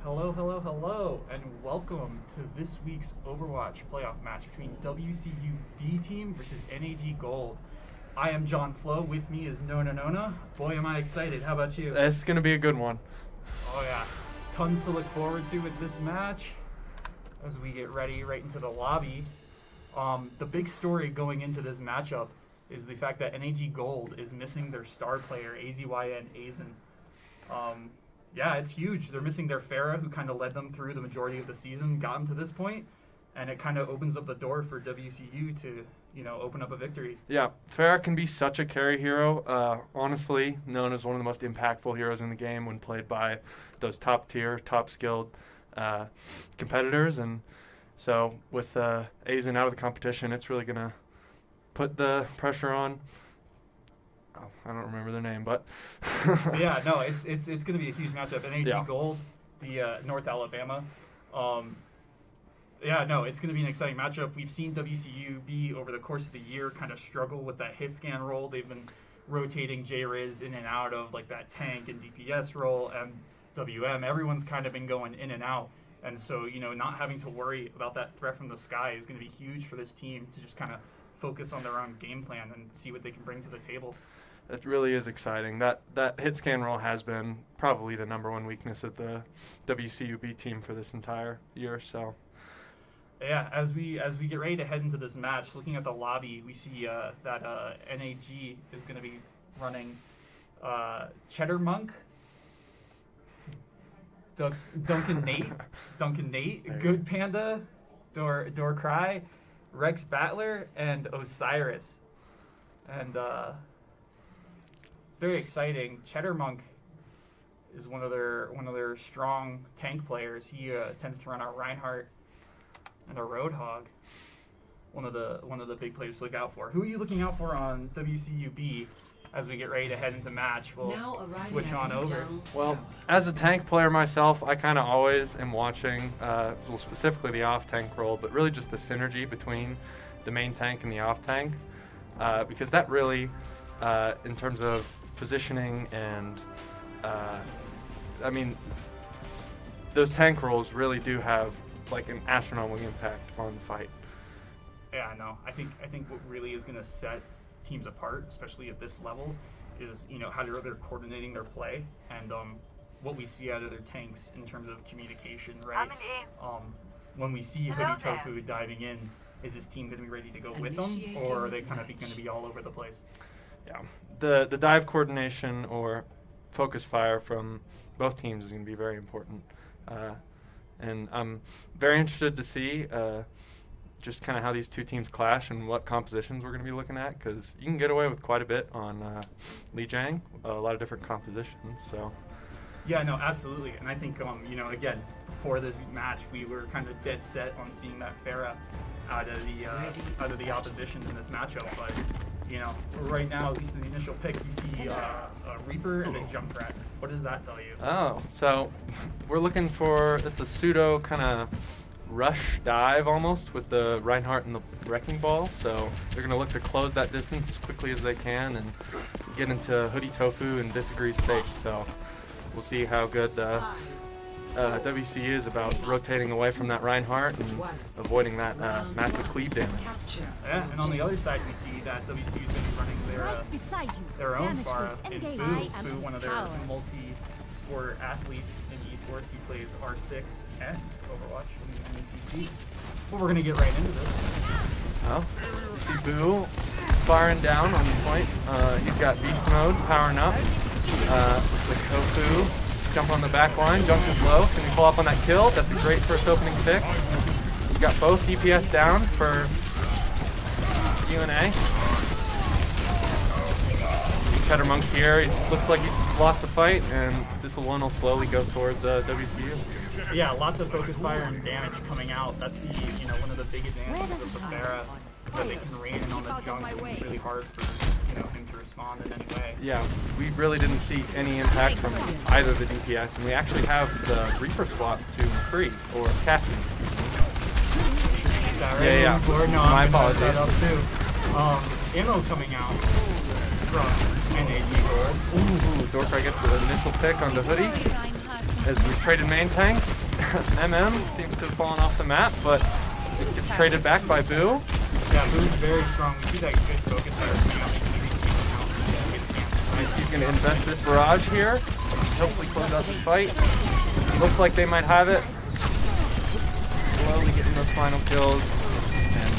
Hello, hello, hello, and welcome to this week's Overwatch playoff match between WCU-B team versus NAG Gold. I am John Flo. With me is Nona. Boy, am I excited. How about you? It's going to be a good one. Oh, yeah. Tons to look forward to with this match as we get ready right into the lobby. The big story going into this matchup is the fact that NAG Gold is missing their star player, AZYN Azen. Yeah, it's huge. They're missing their Pharah, who kind of led them through the majority of the season, got them to this point, and it kind of opens up the door for WCU to, open up a victory. Yeah, Pharah can be such a carry hero. Honestly, known as one of the most impactful heroes in the game when played by those top-tier, top-skilled competitors. And so with Azen out of the competition, it's really going to put the pressure on. Oh, I don't remember their name, but yeah, no, it's going to be a huge matchup. NAG Gold, the North Alabama. It's going to be an exciting matchup. We've seen WCU-B over the course of the year kind of struggle with that hit scan role. They've been rotating J-Riz in and out of like that tank and DPS role, MWM. Everyone's kind of been going in and out. And so, not having to worry about that threat from the sky is going to be huge for this team to just kind of focus on their own game plan and see what they can bring to the table. It really is exciting. That hit scan role has been probably the number one weakness of the WCU-B team for this entire year. So, yeah, as we get ready to head into this match, looking at the lobby, we see that NAG is going to be running Cheddar Monk, Duncan Nate, Good Panda, Door Cry, Rex Battler, and Osiris, and it's very exciting. Cheddar Monk is one of their strong tank players. He tends to run a Reinhardt and a Roadhog. One of the big players to look out for. Who are you looking out for on WCU-B as we get ready to head into match? We'll switch on over. Well, as a tank player myself, I kind of always am watching, specifically the off-tank role, but really just the synergy between the main tank and the off-tank, because that really, in terms of positioning and, those tank roles really do have like an astronomical impact on the fight. Yeah, no, I think what really is going to set teams apart, especially at this level, is how they're coordinating their play and what we see out of their tanks in terms of communication, right? When we see Hoodie Tofu diving in, is this team going to be ready to go with them, or are they kind of going to be all over the place? Yeah, the dive coordination or focus fire from both teams is going to be very important, and I'm very interested to see just kind of how these two teams clash and what compositions we're going to be looking at, because you can get away with quite a bit on Lijiang, a lot of different compositions. So. Yeah, no, absolutely, and I think again, before this match, we were kind of dead set on seeing that Pharah out of the opposition in this matchup, but right now, at least in the initial pick, you see a Reaper and a Junkrat. What does that tell you? Oh, so we're looking for, it's a pseudo kind of rush dive almost with the Reinhardt and the Wrecking Ball. So they're going to look to close that distance as quickly as they can and get into Hoodie Tofu and Disagree space. So we'll see how good WC is about rotating away from that Reinhardt and avoiding that massive cleave damage. Yeah, and on the other side, we see that WC is going to be running their own Pharah in Boo, one of their multi-sport athletes in esports. He plays R6 and Overwatch in the NAC. But we're going to get right into this. Well, you see Boo firing down on the point. He's got beast mode powering up. Looks like Tofu. Jump on the back line, jump is low. Can he pull up on that kill? That's a great first opening pick. He's got both DPS down for UNA. Cheddar Monk here. He looks like he's lost the fight, and this one will slowly go towards WCU. Yeah, lots of focus fire and damage coming out. That's the one of the big advantages of the Pharah, that they can rain in on the junk. It's really hard for him to respond in any way. Yeah, we really didn't see any impact from either the DPS, and we actually have the Reaper swap to Free, or Cassie, Is that right? Yeah. No, my apologies. Ammo coming out from NAG Gold. Ooh, Dorfra gets the initial pick on the Hoodie. as we've traded main tanks. MM seems to have fallen off the map, but it gets traded back by Boo. Yeah, Boo's very strong. We see that good focus there. He's going to invest this barrage here. Hopefully close out this fight. Looks like they might have it. Slowly getting those final kills. And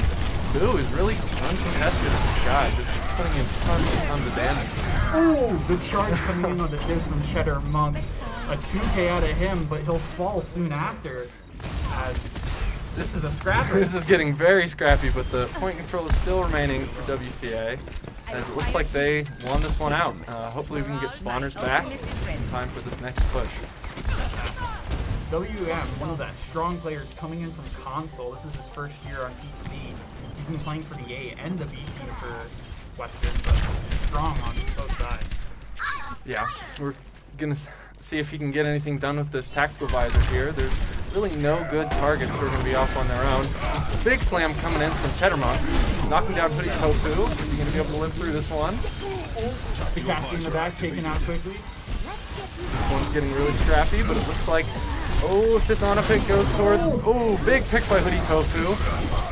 Boo is really uncontested at this guy. Just putting in tons of damage. Oh, the charge coming in on the disc from Cheddar Monk. A 2K out of him, but he'll fall soon after. As this is a scrapper. This is getting very scrappy, but the point control is still remaining for WCA. As it looks like they won this one out. Hopefully we can get spawners back in time for this next push. WM, one of the strong players coming in from console. This is his first year on PC. He's been playing for the A and the B team for Western, but strong on both sides. Yeah, we're gonna see if he can get anything done with this tactical visor here. There's really no good targets who are going to be off on their own. Big slam coming in from Cheddar Monk, knocking down Hoodie Tofu. Is he going to be able to live through this one? The casting in the back, taken out quickly. This one's getting really scrappy, but it looks like, oh, if this on a pick goes towards, oh, big pick by Hoodie Tofu.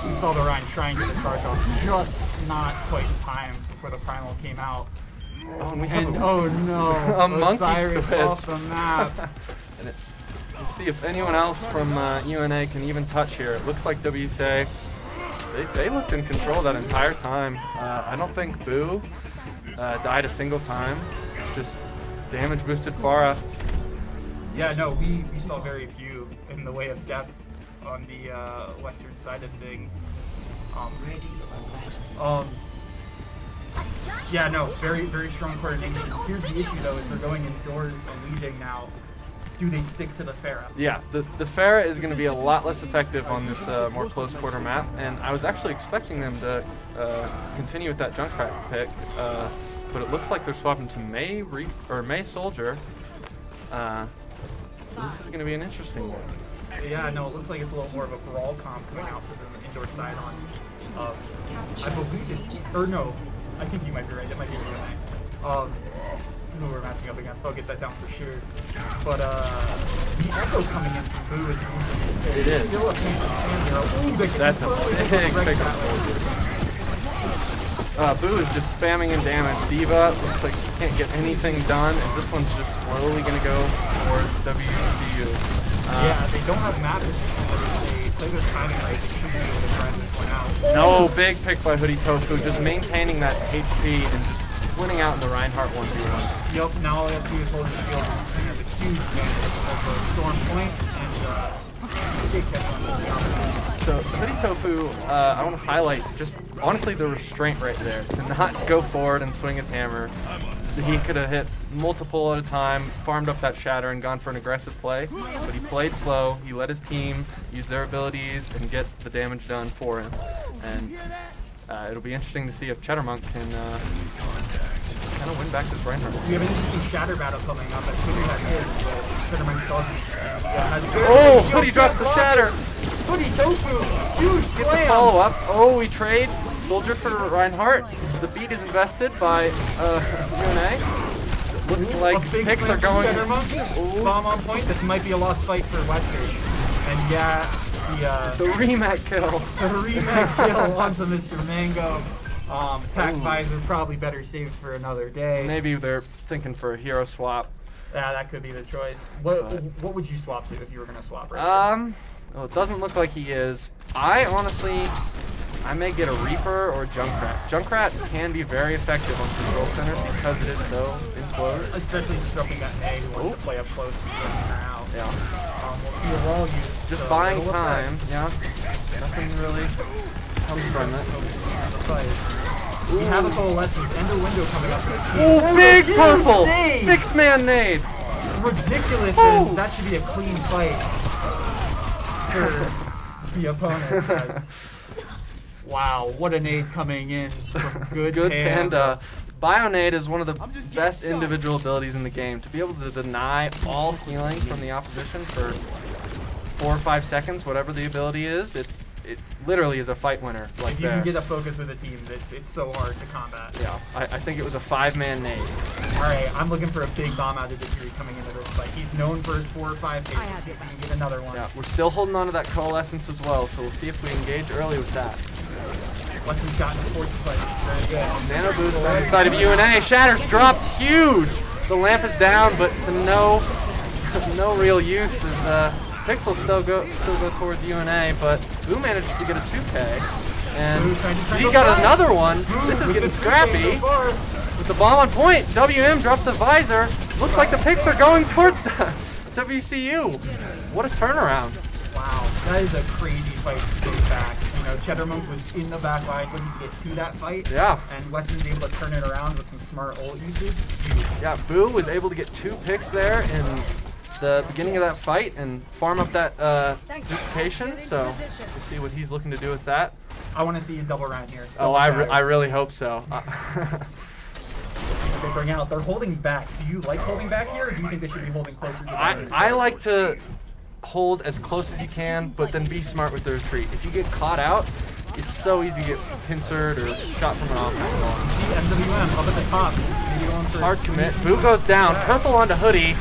We saw the Ryan trying to get the charge off, just not quite in time before the primal came out. Oh, and we have oh no, a monkey Osiris switch off the map. And we'll see if anyone else from UNA can even touch here. It looks like WCA, they looked in control that entire time. I don't think Boo died a single time. Just damage boosted Farah. Yeah, no, we saw very few in the way of deaths on the western side of things. Yeah, no, very, very strong coordination. Here's the issue, though, is they're going indoors and leading now. Do they stick to the Pharah? Yeah, the Pharah is going to be a lot less effective on this more close quarter map, and I was actually expecting them to continue with that Junkrat pick, but it looks like they're swapping to May Soldier. So this is going to be an interesting one. Yeah, no, it looks like it's a little more of a brawl comp coming out for the indoor side on. I believe it, or no, I think you might be right. That might be the who we're matching up against. So I'll get that down for sure. But the echo coming in from Boo is it is. Still a fan. That's a big pick. Boo is just spamming in damage. Diva looks like he can't get anything done, and this one's just slowly going to go towards WCU. Yeah, they don't have map position. Play this timing right, they should be able to grind this one out. No, big pick by Hoodie Tofu, just maintaining that HP and just winning out in the Reinhardt 1v1. Yep, now all they have to do is hold the shield and have a huge advantage of the Storm Point and big catch on the So, Hoodie Tofu, I want to highlight just, honestly, the restraint right there. To not go forward and swing his hammer. He could have hit multiple at a time, farmed up that shatter, and gone for an aggressive play. But he played slow. He let his team use their abilities and get the damage done for him. And it'll be interesting to see if Cheddar Monk can kind of win back this Reinhardt. We have an interesting shatter battle coming up. That's Hoodie has his, but Cheddar Monk doesn't. Oh, Hoodie drops the shatter! Hoodie Tofu! Huge Get the slam! follow up. Oh, we trade Soldier for Reinhardt. The beat is invested by UNA. Looks like picks are going. Bomb on point. This might be a lost fight for Western. And yeah, the rematch kill. The rematch kill onto Mr. Mango. Attack visor probably better saved for another day. Maybe they're thinking for a hero swap. Yeah, that could be the choice. What would you swap to if you were gonna swap right now? Well, it doesn't look like he is. I may get a Reaper or Junkrat. Junkrat can be very effective on control centers because it is so enclosed. Especially disrupting that NAG who wants to play up close and disrupting her out. Yeah. We'll see a wall use. Just buying time. Yeah. Nothing really comes from it. We have a coalescence and a window coming up. Oh, big purple! 6-man nade! Ridiculous. That should be a clean fight for the opponent. Wow, what a nade coming in from Good Panda. Bionade is one of the best individual abilities in the game. To be able to deny all healing from the opposition for 4 or 5 seconds, whatever the ability is, it's it literally is a fight winner. Like if you can get a focus with a team, it's so hard to combat. Yeah, I think it was a 5-man nade. All right, I'm looking for a big bomb out of Discreet coming into this fight. He's known for his 4 or 5 hits. See if we can get another one. Yeah, we're still holding on to that coalescence as well, so we'll see if we engage early with that. Weston's gotten a force fight. Very good. Nano boost on the side of UNA. Shatter's dropped huge. The lamp is down, but to no real use as Pixel still go towards UNA, but Boo manages to get a 2K, and he got another one. This is getting scrappy. With the bomb on point, WM drops the visor. Looks like the picks are going towards the WCU. What a turnaround. Wow, that is a crazy fight to go back. You know, Cheddarmonk was in the back line looking to get to that fight. Yeah. And Weston's able to turn it around with some smart ult usage. Yeah, Boo was able to get 2 picks there in the beginning of that fight and farm up that duplication. So we'll see what he's looking to do with that. I want to see a double round here. Oh, I really hope so. They bring out. They're holding back. Do you like holding back here, or do you think they should be holding closer to the I like to hold as close as you can, but then be smart with the retreat. If you get caught out, it's so easy to get pincered or shot from an off-ramp ball. MWM up at the top. Maybe going for hard commit. Boo goes down. Purple onto Hoodie.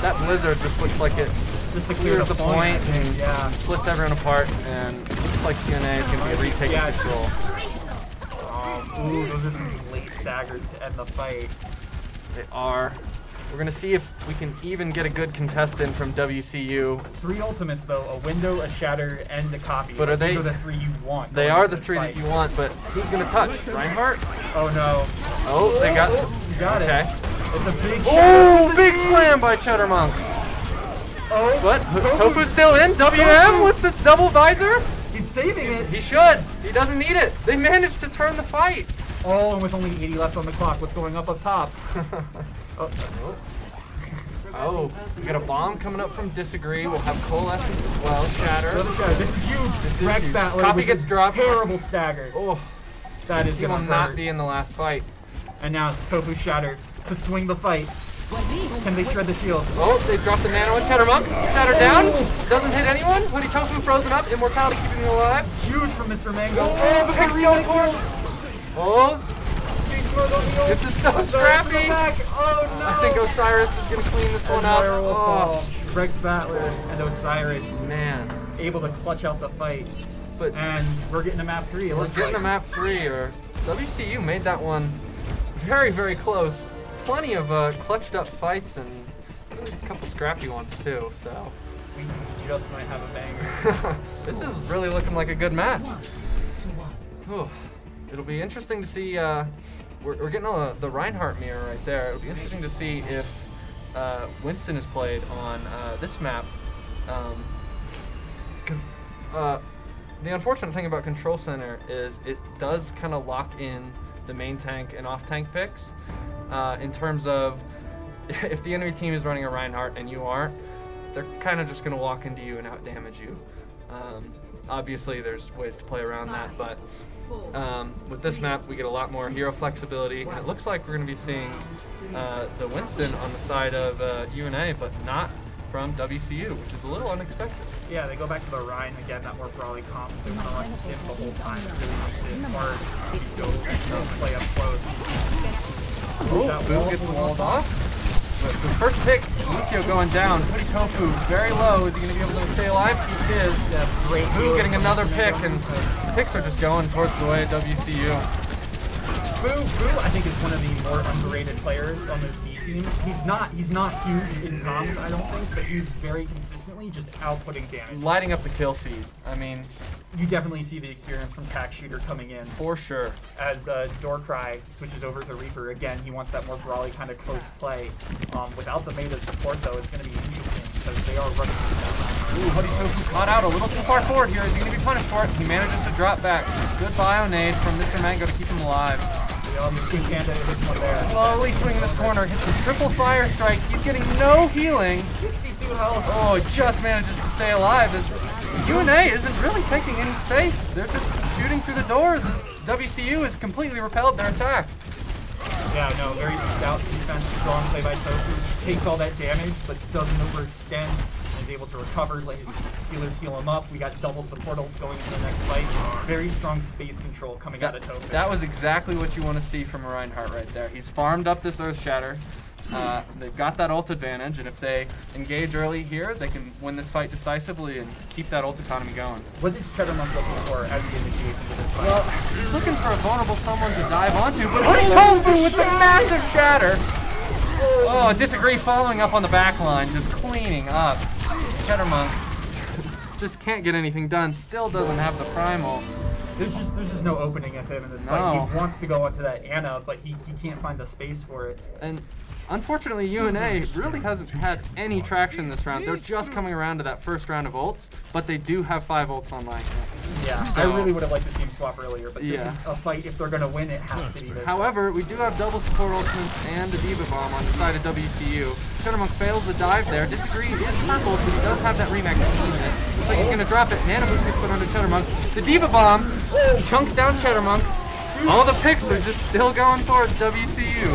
That blizzard just looks like it just clears the point and yeah. splits everyone apart, and it looks like UNA is going to be retaking control. Ooh, those are some late staggers to end the fight. They are. We're going to see if we can even get a good contestant from WCU. 3 ultimates, though. A window, a shatter, and a copy. But these are the 3 you want. They are the 3 that you want, but who's going to touch? Reinhardt? Oh, no. Oh, they got... You got it. Okay. It's a big Oh, big slam by Cheddarmonk. Oh, but Tofu's still in. WM with the double visor. He's saving it. He should. He doesn't need it. They managed to turn the fight. Oh, and with only 80 left on the clock, what's going up top? Oh, we got a bomb coming up from Disagree. We'll have Coalescence as well. Shatter. This is huge. This is Rex huge. Battler Copy gets dropped. Terrible stagger. Oh, that is he going to will not be in the last fight. And now it's Tofu Shatter to swing the fight. Can they shred the shield? Oh, they dropped the nano and Cheddarmonk. Shatter down. Doesn't hit anyone. Hoodie Tofu frozen up. Immortality keeping him alive. Huge from Mr. Mango. Oh, the pick's going towards. Oh. This is so scrappy. Oh, no. I think Osiris is going to clean this one up. Oh. Rex Battler and Osiris. Man. Able to clutch out the fight. And we're getting a map 3. We're getting a map 3. Or WCU made that one very, very close. Plenty of clutched up fights and a couple scrappy ones too. So we just might have a banger. This is really looking like a good match. Ooh. It'll be interesting to see. We're getting the Reinhardt mirror right there. It'll be interesting to see if Winston is played on this map, because the unfortunate thing about Control Center is it does kind of lock in the main tank and off tank picks. In terms of if the enemy team is running a Reinhardt and you aren't, they're kind of just going to walk into you and out damage you. Obviously, there's ways to play around that, but with this map, we get a lot more hero flexibility, and it looks like we're going to be seeing the Winston on the side of UNA, but not from WCU, which is a little unexpected. Yeah, they go back to the Rhine again, that more brawly comp. They want to like hit the whole time. It really makes it hard to go play up close. Oh, Boo gets walled off. But the first pick, Lucio going down. Hoodie Tofu very low. Is he going to be able to stay alive? He is. Yeah, great. Boo getting another pick, and the picks are just going towards the way of WCU. Boo, I think, is one of the more underrated players on this B team. He's not huge in comms, I don't think, but he's very consistently just outputting damage. Lighting up the kill feed. I mean, you definitely see the experience from Tack Shooter coming in. For sure. As Doorcry switches over to Reaper, again, he wants that more brawly kind of close play. Without the meta support, though, it's going to be interesting because they are running down. Ooh, Hoodie Tofu caught out a little too far forward here. Is he going to be punished for it? He manages to drop back. Good bio nade from Mr. Mango to keep him alive. King Panda hits one there. Slowly swinging this corner, hits the triple fire strike. He's getting no healing. 62 health. Oh, he just manages to stay alive. As UNA isn't really taking any space. They're just shooting through the doors as WCU has completely repelled their attack. Yeah, no, very stout defense, strong play by Tofu. Takes all that damage, but doesn't overextend. And He's able to recover, let his healers heal him up. We got double support ult going into the next fight. Very strong space control coming out of Tofu. That was exactly what you want to see from a Reinhardt right there. He's farmed up this Earth Shatter. They've got that ult advantage, and if they engage early here, they can win this fight decisively and keep that ult economy going. What is Cheddar Monk looking for as he initiates into this fight? Well, he's looking for a vulnerable someone to dive onto, but Tofu with the massive shatter! Oh, Disagree following up on the back line, just cleaning up. Cheddar Monk just can't get anything done, still doesn't have the primal. There's just no opening at him in this fight. He wants to go onto that Ana, but he can't find the space for it. And unfortunately, UNA really hasn't had any traction this round. They're just coming around to that first round of ults, but they do have 5 ults online. Yeah, so, I really would have liked to see him swap earlier, but this is a fight. If they're going to win, it has to be this. However, we do have double support ultimates and the Diva Bomb on the side of WCU. Cheddar Monk fails the dive there. Disagree is purple, but he does have that remake. Looks like he's going to drop it. Nano Boost gets put onto Cheddar Monk. The Diva Bomb chunks down Cheddar Monk. All the picks are just still going towards WCU.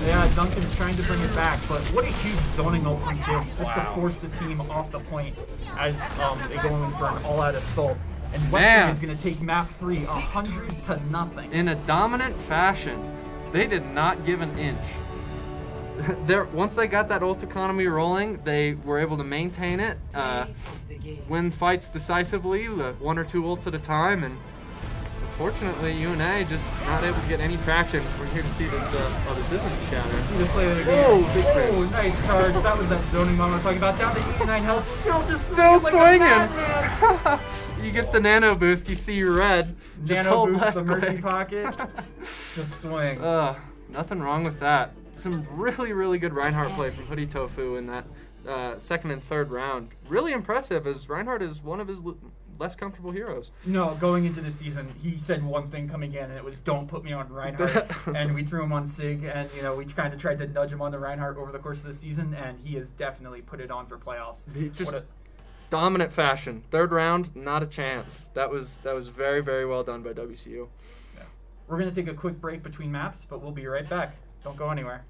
Yeah, Duncan's trying to bring it back, but what a huge zoning ult from this, just to force the team off the point as they go in for an all-out assault. And Western is going to take map 3 100 to nothing. In a dominant fashion. They did not give an inch. Once they got that ult economy rolling, they were able to maintain it, win fights decisively, 1 or 2 ults at a time, and unfortunately, UNA just not able to get any traction. We're here to see this. Oh, this isn't Shatter. See the play of the game. Oh, nice charge. That was that zoning moment I'm talking about. Down to 89 health. Still swinging. You get the nano boost. You see red. Nano boost the mercy pocket. Just swing. Nothing wrong with that. Some really, really good Reinhardt play from Hoodie Tofu in that second and third round. Really impressive, as Reinhardt is one of his less comfortable heroes. No, going into the season, he said one thing coming in, and it was, don't put me on Reinhardt. And we threw him on Sig, and we kind of tried to nudge him on the Reinhardt over the course of the season, and he has definitely put it on for playoffs. Just dominant fashion. Third round, not a chance. That was very, very well done by WCU. Yeah. We're going to take a quick break between maps, but we'll be right back. Don't go anywhere.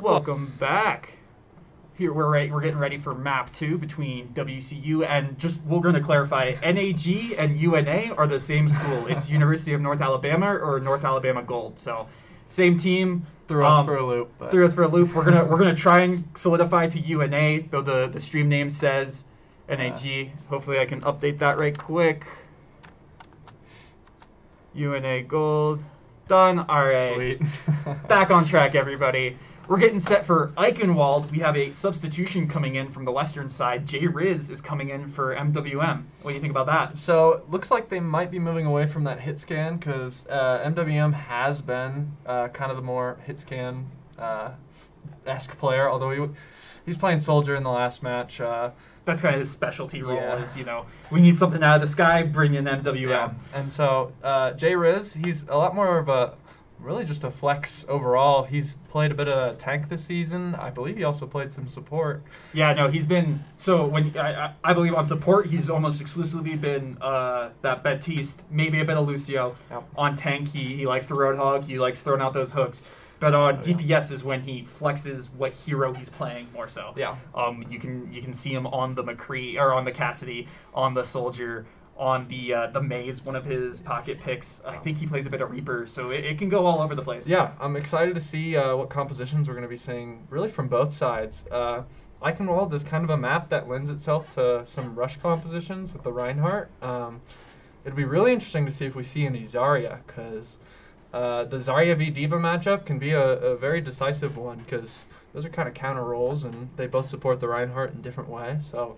Welcome back. Here we're getting ready for map 2 between WCU and we're going to clarify, NAG and UNA are the same school. It's University of North Alabama or North Alabama Gold. So same team. Threw us for a loop. Threw us for a loop. We're gonna try and solidify to UNA, though the stream name says NAG. Hopefully I can update that right quick. UNA Gold. Done. All right. Sweet. Back on track, everybody. We're getting set for Eichenwald. We have a substitution coming in from the western side. Jay Riz is coming in for MWM. What do you think about that? So, looks like they might be moving away from that hit scan because MWM has been kind of the more hit scan esque player, although he's playing Soldier in the last match. That's kind of his specialty role is, we need something out of the sky, bring in MWM. Yeah. And so Jay Riz, he's a lot more of really just a flex overall. He's played a bit of tank this season. I believe he also played some support. Yeah, no, he's been, so when I believe on support, he's almost exclusively been that Baptiste, maybe a bit of Lucio. Yep. On tank, he likes the Roadhog, he likes throwing out those hooks. But on DPS is when he flexes what hero he's playing more so. Yeah. You can see him on the McCree, or on the Cassidy, on the Soldier, on the Maze, one of his pocket picks. I think he plays a bit of Reaper, so it can go all over the place. Yeah, I'm excited to see what compositions we're going to be seeing, really from both sides. Eichenwald is kind of a map that lends itself to some rush compositions with the Reinhardt. It'd be really interesting to see if we see any Zarya, because the Zarya v Diva matchup can be a very decisive one, because those are kind of counter roles, and they both support the Reinhardt in different ways. So.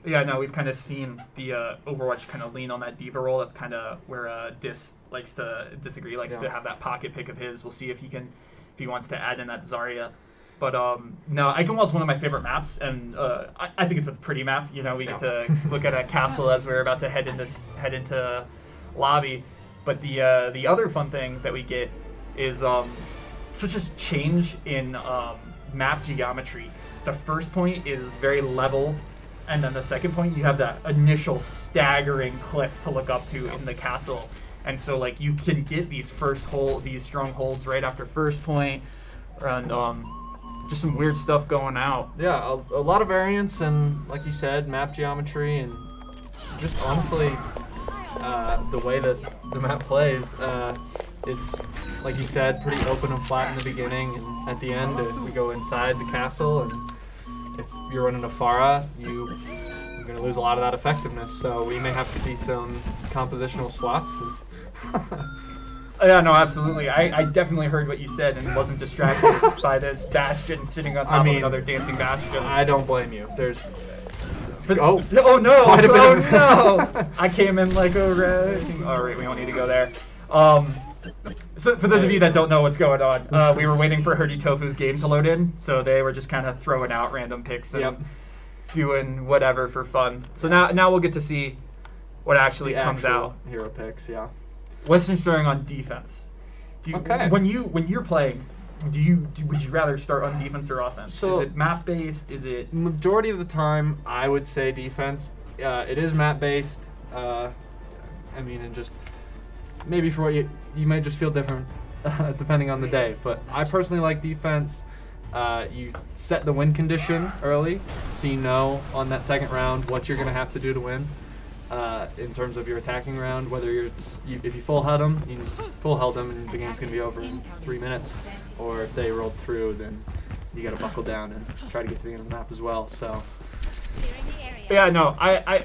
Yeah, no, we've kind of seen the Overwatch kind of lean on that Diva role. That's kind of where likes to have that pocket pick of his. We'll see if he wants to add in that Zarya. But no, Eichenwald's one of my favorite maps, and I think it's a pretty map. We get to look at a castle as we're about to head into lobby. But the other fun thing that we get is such a change in map geometry. The first point is very level. And then the second point, you have that initial staggering cliff to look up to in the castle. And so, you can get these strongholds right after first point, and just some weird stuff going out. Yeah, a lot of variance, and like you said, map geometry, and just honestly, the way that the map plays, it's, like you said, pretty open and flat in the beginning, and at the end, we go inside the castle, and if you're running a Pharah, you're going to lose a lot of that effectiveness. So we may have to see some compositional swaps. Yeah, no, absolutely. I definitely heard what you said and wasn't distracted by this Bastion sitting on top of another dancing Bastion. I don't blame you. Oh no! I came in like a wreck. All right, we don't need to go there. So for those of you that don't know what's going on, we were waiting for Herdy Tofu's game to load in, so they were just kind of throwing out random picks and doing whatever for fun. So now we'll get to see what actually comes out. Hero picks, yeah. Western starting on defense. Okay. When you're playing, would you rather start on defense or offense? So, is it map based? Is it majority of the time? I would say defense. It is map based. And just. Maybe for what you may just feel different depending on the day. But I personally like defense. You set the win condition early, so you know on that second round what you're going to have to do to win in terms of your attacking round. Whether if you full held them, and the game's going to be over in 3 minutes. Or if they rolled through, then you got to buckle down and try to get to the end of the map as well. So. Yeah, no, I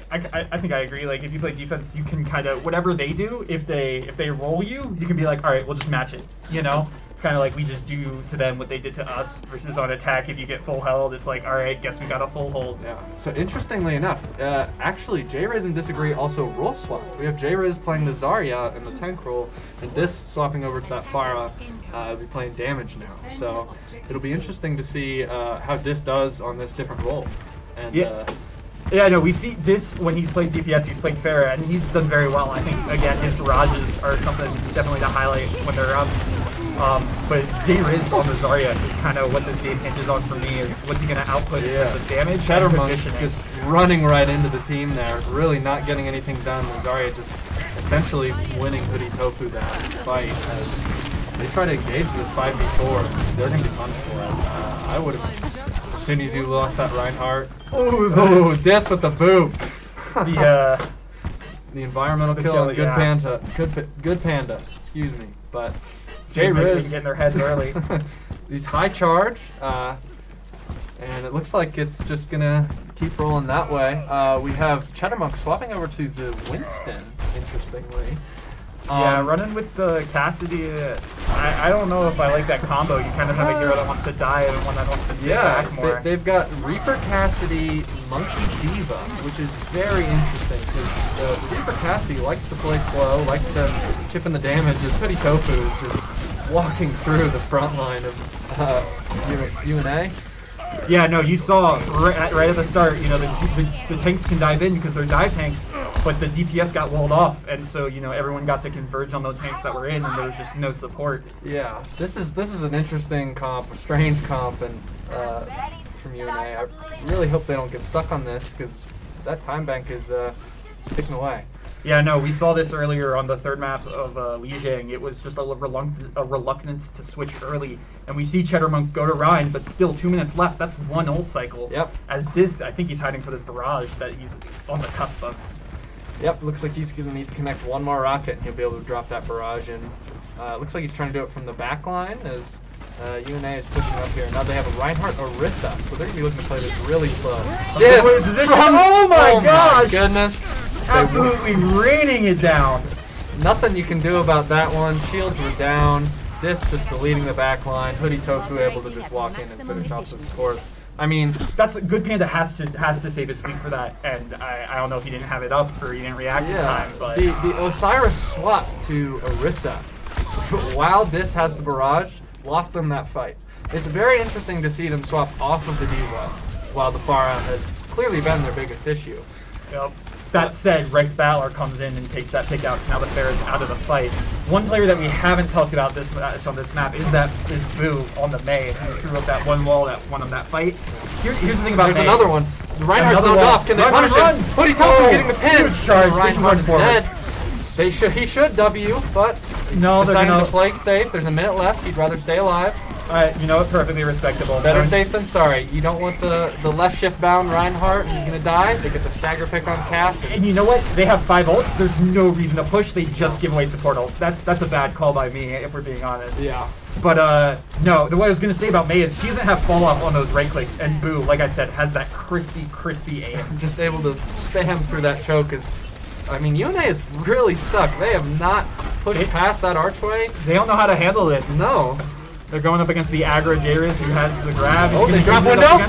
think I agree. If you play defense, you can kind of whatever they do. If they roll you, you can be like, all right, we'll just match it. It's kind of like we just do to them what they did to us. Versus on attack, if you get full held, it's like, all right, guess we got a full hold. Yeah. So interestingly enough, actually, J-Riz and Disagree also role swapped. We have J-Riz playing the Zarya in the tank role, and Dis swapping over to that Pharah. Be playing damage now. So it'll be interesting to see how Dis does on this different role. And, yeah, no, we've seen this when he's played DPS, he's played Pharah, and he's done very well. I think, again, his barrages are something definitely to highlight when they're up. But J-Riz on the Zarya is kind of what this game hinges on for me, is what's he going to output in terms of damage. Shadowmonk just running right into the team there, really not getting anything done. The Zarya just essentially winning Hoodie Tofu that fight. they try to engage this 5v4, they're going to be punished for it. I would have, as soon as you lost that Reinhardt. Oh, Dis with the boop. The environmental kill and good Panda. Good Panda, excuse me. But J-Riz getting their heads early. These high charge, and it looks like it's just going to keep rolling that way. We have Cheddarmonk swapping over to the Winston, interestingly. Yeah, running with the Cassidy, I don't know if I like that combo. You kind of have a hero that wants to die and one that wants to sit back more. They've got Reaper Cassidy, Monkey Diva, which is very interesting because the Reaper Cassidy likes to play slow, likes to chip in the damage. As Hoodie Tofu is just walking through the front line of UNA. Yeah, no, you saw right at the start, you know, the tanks can dive in because they're dive tanks, but the DPS got walled off, and so, you know, everyone got to converge on those tanks that were in, and there was just no support. Yeah, this is an interesting comp, a strange comp, and from UNA. I really hope they don't get stuck on this, because that time bank is ticking away. Yeah, no, we saw this earlier on the third map of Lijiang. It was just a reluctance to switch early. And we see Cheddarmonk go to Rhine, but still 2 minutes left. That's one ult cycle. Yep. As this, I think he's hiding for this barrage that he's on the cusp of. Yep, looks like he's going to need to connect one more rocket and he'll be able to drop that barrage in. Looks like he's trying to do it from the back line as UNA is pushing up here. Now they have a Reinhardt Orisa, so they're going to be looking to play this really slow. Yes! Oh my gosh! My goodness! Absolutely raining it down. Nothing you can do about that one. Shields were down. This just deleting the back line. Hoodie Tofu able to just walk in and finish off the scores. I mean, that's a good Panda has to save his sleep for that, and I don't know if he didn't have it up or he didn't react in time. But the Osiris swap to Orisa while this has the barrage lost them that fight. It's very interesting to see them swap off of the Diva while the Pharah has clearly been their biggest issue. Yep. That said, Rex Battler comes in and takes that pick out, so now the Pharah's out of the fight. One player that we haven't talked about this on this map is Boo on the Mei, who threw up that one wall that won him that fight. Here's the thing about Mei. There's another one. The Reinhardt's zoned off. Can they punish him? Hoodie Tofu getting the pin. Huge charge. Reinhardt is dead. He should W, but no, they're deciding to play safe. There's a minute left. He'd rather stay alive. Alright, you know what? Perfectly respectable. Better safe than sorry. You don't want the left shift bound Reinhardt. He's going to die. They get the stagger pick on Cass. And you know what? They have 5 ults. There's no reason to push. They just give away support ults. That's a bad call by me, if we're being honest. Yeah. But, no, what I was going to say about Mei is she doesn't have fall off on those right clicks. And Boo, like I said, has that crispy aim. Just able to spam through that choke is... I mean, UNA is really stuck. They have not pushed past that archway. They don't know how to handle this. No. They're going up against the aggro J-Riz who has the grab. Oh, they drop one down.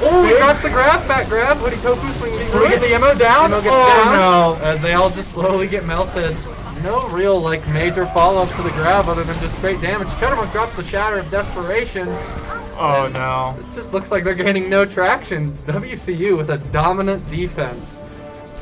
Oh, he drops the grab, back grab. Hoodie Tofu swinging through. Will we get the ammo down? Ammo gets down. No. As they all just slowly get melted. No real, like, major follow-ups to the grab other than just straight damage. Cheddarmonk drops the Shatter of Desperation. Oh, no. It just looks like they're gaining no traction. WCU with a dominant defense.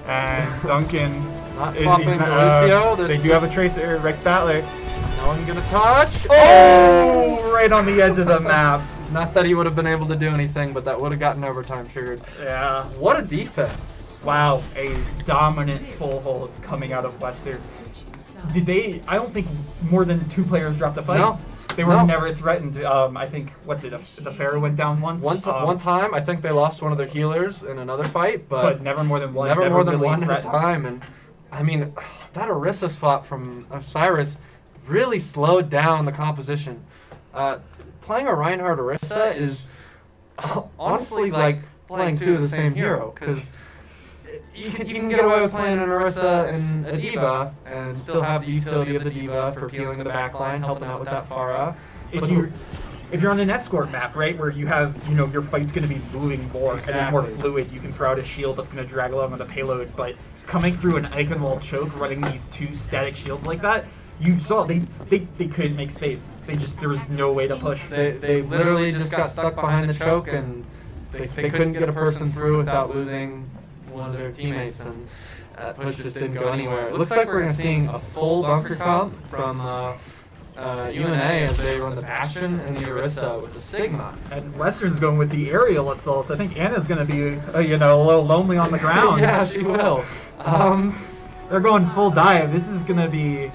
And Duncan not swapping to Lucio. They do have a Tracer, Rex Battler. No one gonna touch. Oh, right on the edge of the map. Not that he would have been able to do anything, but that would have gotten overtime triggered. Yeah. What a defense. Wow, a dominant full hold coming out of Western. Did they, I don't think more than 2 players dropped a fight. No. They were never threatened. I think, the Pharah went down once? One time, I think they lost one of their healers in another fight, but never more than one. Never more than one at a time. And I mean, that Orisa swap from Osiris really slowed down the composition. Playing a Reinhardt Orisa is honestly like playing 2 of the same hero, because you can get away with playing an Orisa and a Diva and still have the utility of the Diva for peeling the backline, helping out with that Pharah. If you're on an escort map, right, where you have, your fight's going to be moving more and it's more fluid, you can throw out a shield that's going to drag along on the payload, but coming through an icon wall choke, running these 2 static shields like that, you saw they couldn't make space. There was no way to push. They literally just got stuck behind the choke and they couldn't get a person through without losing one of their teammates, and that push just didn't go anywhere. It looks like we're seeing a full bunker comp from UNA as they run the Bastion and the Orisa with the Sigma. And Western's going with the aerial assault. I think Anna's going to be, a little lonely on the ground. Yeah, she will. They're going full dive. This is gonna be,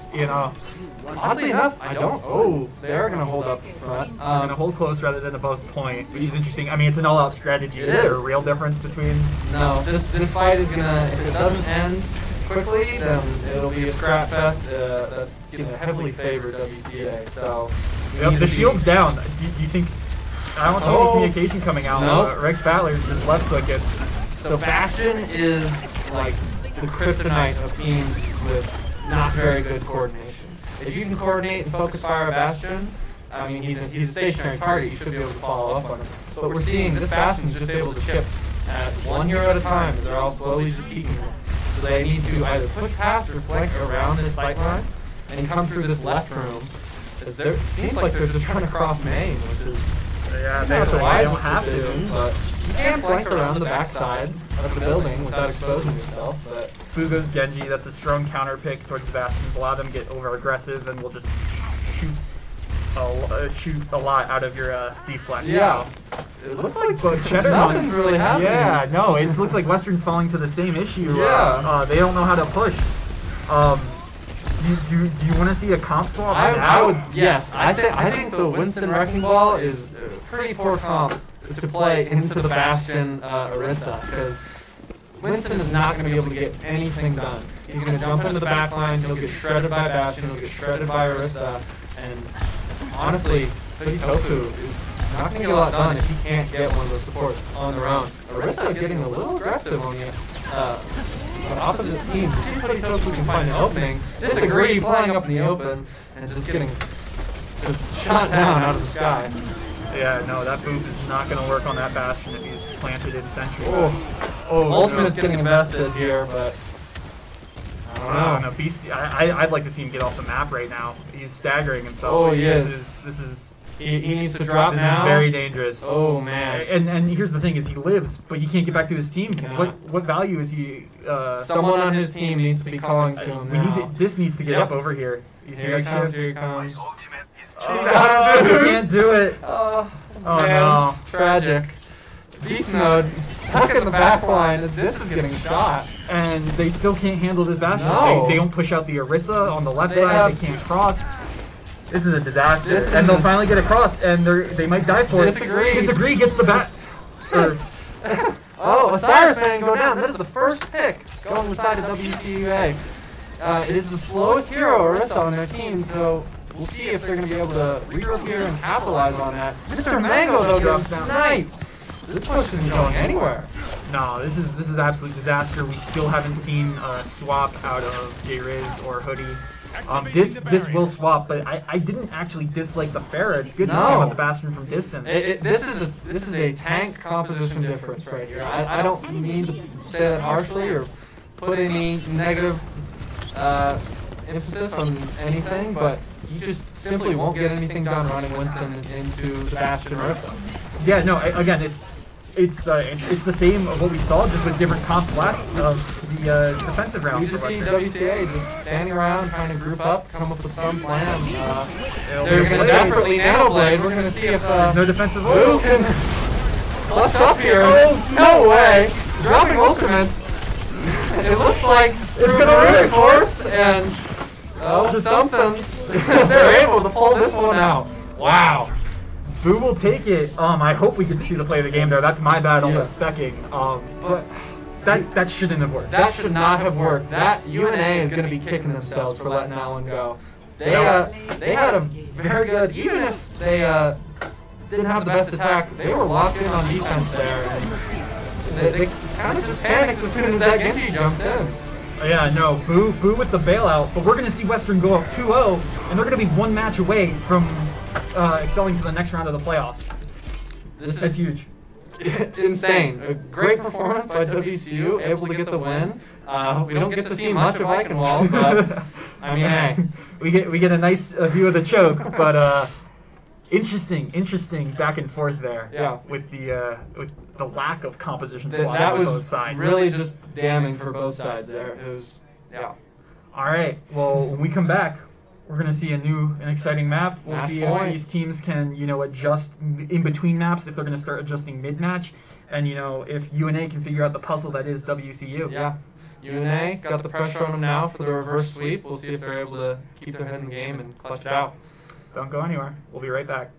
Oddly enough, I don't. Oh, they are going to hold up in front. they're gonna hold close rather than above point, which is interesting. I mean, it's an all-out strategy. It Is there is. a real difference between? No, this fight is gonna. If it doesn't end quickly, then it'll be a scrap fest. That's gonna heavily favor WCA. So we Yep, need the to see- shield's down. Do you think? I don't see any communication coming out. No. Rex Battler just left click it. So Bastion is like the kryptonite of teams with not very good coordination. If you can coordinate and focus fire a Bastion, I mean he's a stationary target. You should be able to follow up on him. But we're seeing this Bastion's just able to chip at one hero at a time. They're all slowly just peeking. So they need to either push past or flank around this sight line and come through this left room. It seems like they're just trying to cross main, which is Yeah, not they the wise don't have decision, to. but you can flank around the backside of the building without exposing yourself. But Fugo's Genji, that's a strong counter pick towards the Bastions. A lot of them get over aggressive and will just shoot a lot out of your deflect. yeah, it looks like But Cheddar nothing's really happening. Yeah, no, it looks like Western's falling to the same issue. Yeah. They don't know how to push. Do you want to see a comp swap? I would, yes. I think the Winston Wrecking Ball is a pretty poor comp to play into the Bastion Orisa, because Winston is not going to be able to get anything done. He's going to jump into the back line, he'll get shredded by Bastion, he'll get shredded by Orisa, and honestly, Toku is not going to get a lot done if he can't get one of those supports on their own. Orisa is getting a little aggressive on the opposite team. See if Toku can find an opening, disagree, flying up in the open, and just getting shot down out of the sky. Yeah, no, that boop is not going to work on that Bastion if he's planted in Sentry. Ultimate's getting invested here, but I don't know. No, Beast. I'd like to see him get off the map right now. He's staggering himself. Oh, he This is. is He needs to drop this now. is very dangerous. Oh man. And here's the thing: is he lives, but he can't get back to his team. Cannot. What value is he? Someone on his team needs to be calling to him We now. need this needs to get Yep. up over here. You see Here he that comes, shift? here he comes. Oh, out of he boost. can't do it. Oh, Oh, man. no. Tragic. Beast Mode stuck in the back line as this is getting shot. And they still can't handle this Bastion. No. They don't push out the Orisa on the left They side. have- They can't cross. This is a disaster. This is And they'll a- finally get across, and they might die for it. Disagree. Disagree gets the bat. Or, Oh, Osiris man go down. That is the first pick going beside the WCU-A. It is the slowest hero Orisa on their team, so we'll see if they're going to be able to regroup here and capitalize on that. Mr. Mango though gets sniped. This push isn't going anywhere. no, this is absolute disaster. We still haven't seen a swap out of J-Riz or Hoodie. This will swap, but I didn't actually dislike the Pharah. It's good to see No. him with the Bastion from distance. This is a tank composition difference right here. I don't mean to say that harshly or put any negative emphasis on anything, but you just simply won't get anything done running Winston into the Bastion Orisa. Yeah, no, again, it's the same of what we saw, just with different comps last of the defensive round. You just see WCA just standing around trying to group up, come up with some plan. They're going to Blade. desperately nanoblade. We're going to see if No defensive. who can clutch up here. Oh, no way. Dropping ultimates. It looks like it's going to reinforce and something. They're able to pull this one out. Wow. Boo will take it. I hope we get to see the play of the game there. That's my bad on the Yeah. specking. But That shouldn't have worked. that should not have worked. That UNA is going to be kicking themselves for letting that one go. They had a very good, even if they didn't have the best attack, they were locked in on defense there. And they kind of just panicked as soon as that Genji jumped in. Yeah, no, Boo with the bailout. But we're going to see Western go up 2-0, and they're going to be one match away from excelling to the next round of the playoffs. This That's is huge. insane. A great performance by WCU, able to get the win. We don't get to see much of Eichenwald, but I mean, hey. we get a nice view of the choke, but interesting back and forth there. Yeah. With the lack of composition That swap on was both sides. really just damning for both sides there. It was, yeah. All right. Well, when we come back, We're gonna see an exciting map. We'll Match see if point. these teams can, adjust in between maps. If they're gonna start adjusting mid-match, and if UNA can figure out the puzzle that is WCU. Yeah. UNA got the pressure on them now for the reverse sweep. We'll see if they're able to keep their head in the game and clutch it out. Don't go anywhere. We'll be right back.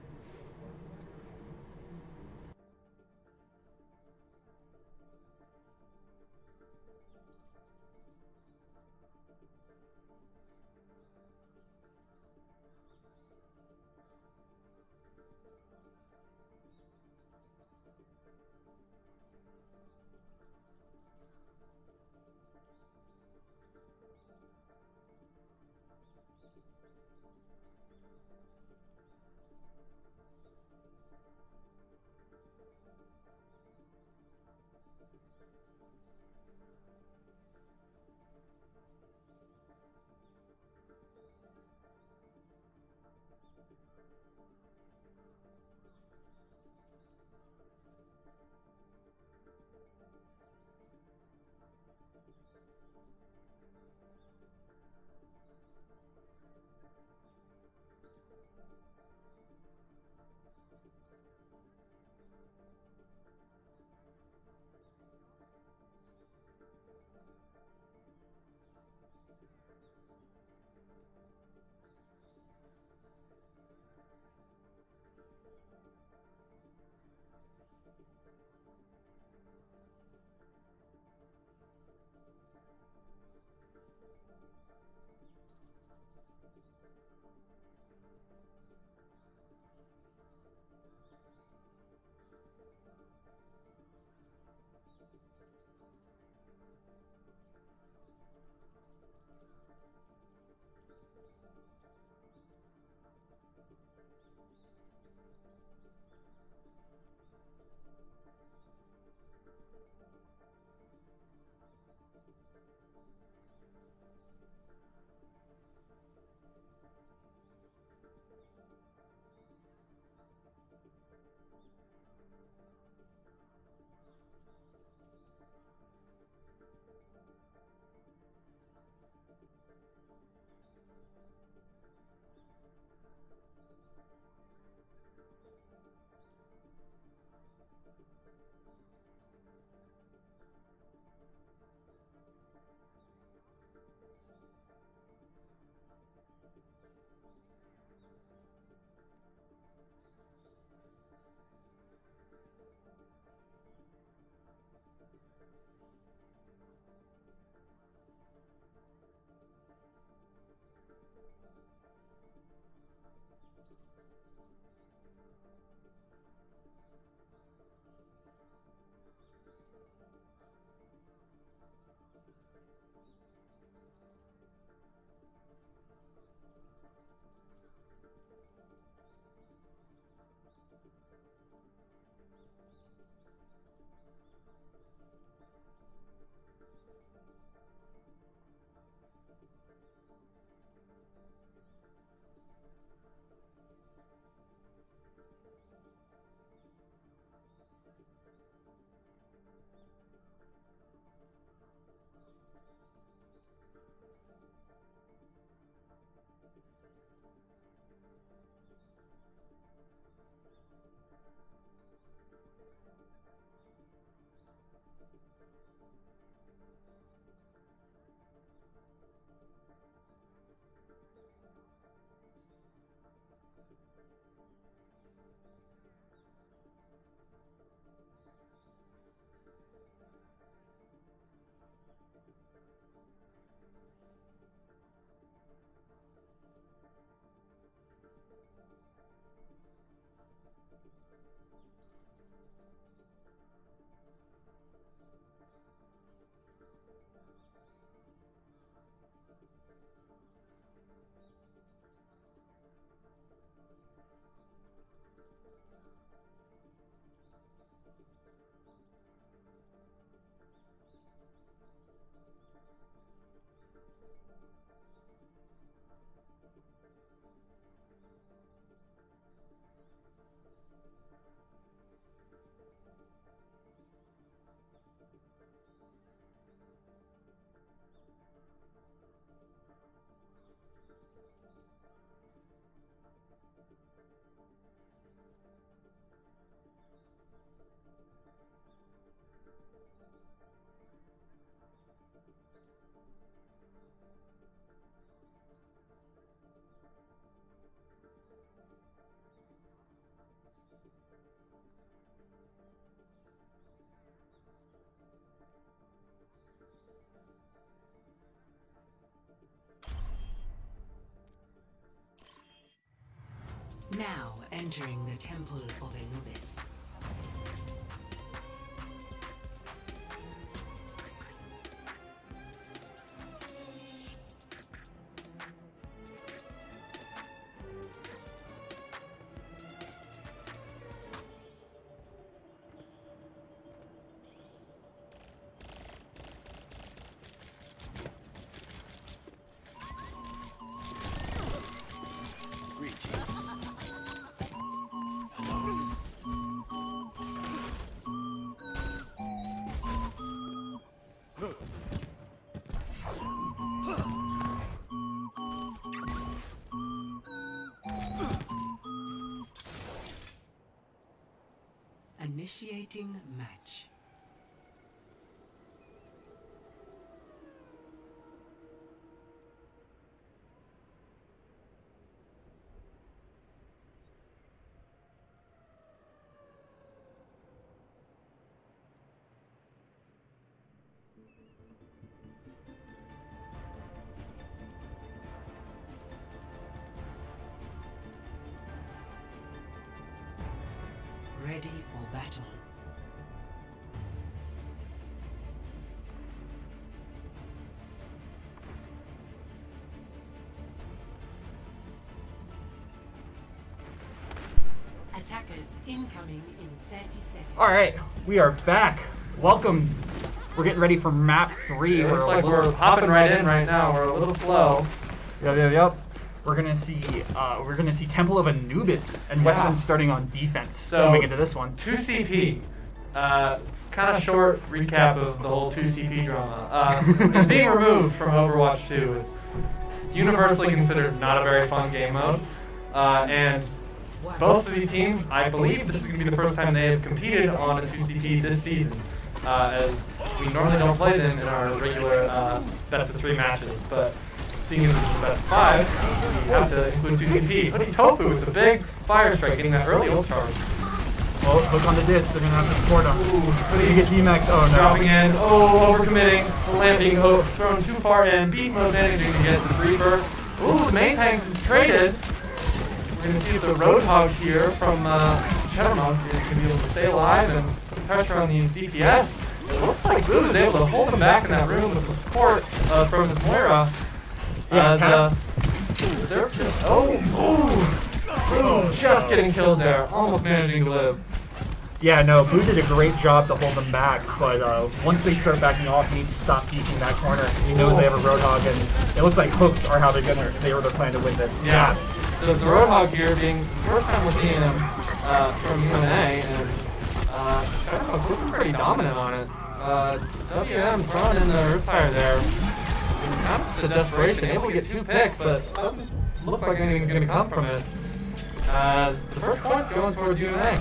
Now entering the Temple of Anubis. Initiating match. Ready for battle. Attackers incoming in 30 seconds. All right, we are back. Welcome. We're getting ready for map 3. It looks like we're hopping right in right now. We're a little slow. Yep. We're gonna see Temple of Anubis and Western starting on defense. So moving into this one. 2CP. Kind of short recap of the whole 2CP drama. It's being removed from Overwatch 2. It's universally considered not a very fun game mode. And both of these teams, I believe this is going to be the first time they have competed on a 2CP this season, as we normally don't play them in our regular best of 3 matches. But seeing as it's the best of 5, we have to include 2CP. Putting Tofu with the big fire strike, getting that early ult charge. Oh, hook on the disc. They're gonna have to support him. Ooh, you get D-Max. Oh no. Dropping in. Oh, overcommitting. The land being thrown too far in. Beast mode managing to get the Reaper. Ooh, the main tank is traded. We're going to see if the Roadhog here from Cheddarmonk is going to be able to stay alive and put pressure on these DPS. It looks like Boo is able to hold them back in that room with the support from his Moira. They're just, Boo just getting killed there, almost managing to live. Yeah, no, Boo did a great job to hold them back, but once they start backing off, he needs to stop peeking that corner. He knows they have a Roadhog, and it looks like hooks are how they're planning to win this. Yeah. So the Roadhog here being the first time we're seeing him from UNA, and Cheddarmonk looks pretty dominant on it. WM throwing in the Earthfire there. Kind of the desperation, able to get 2 picks, but doesn't look like anything's going to come from it. As the first point's going towards UNA.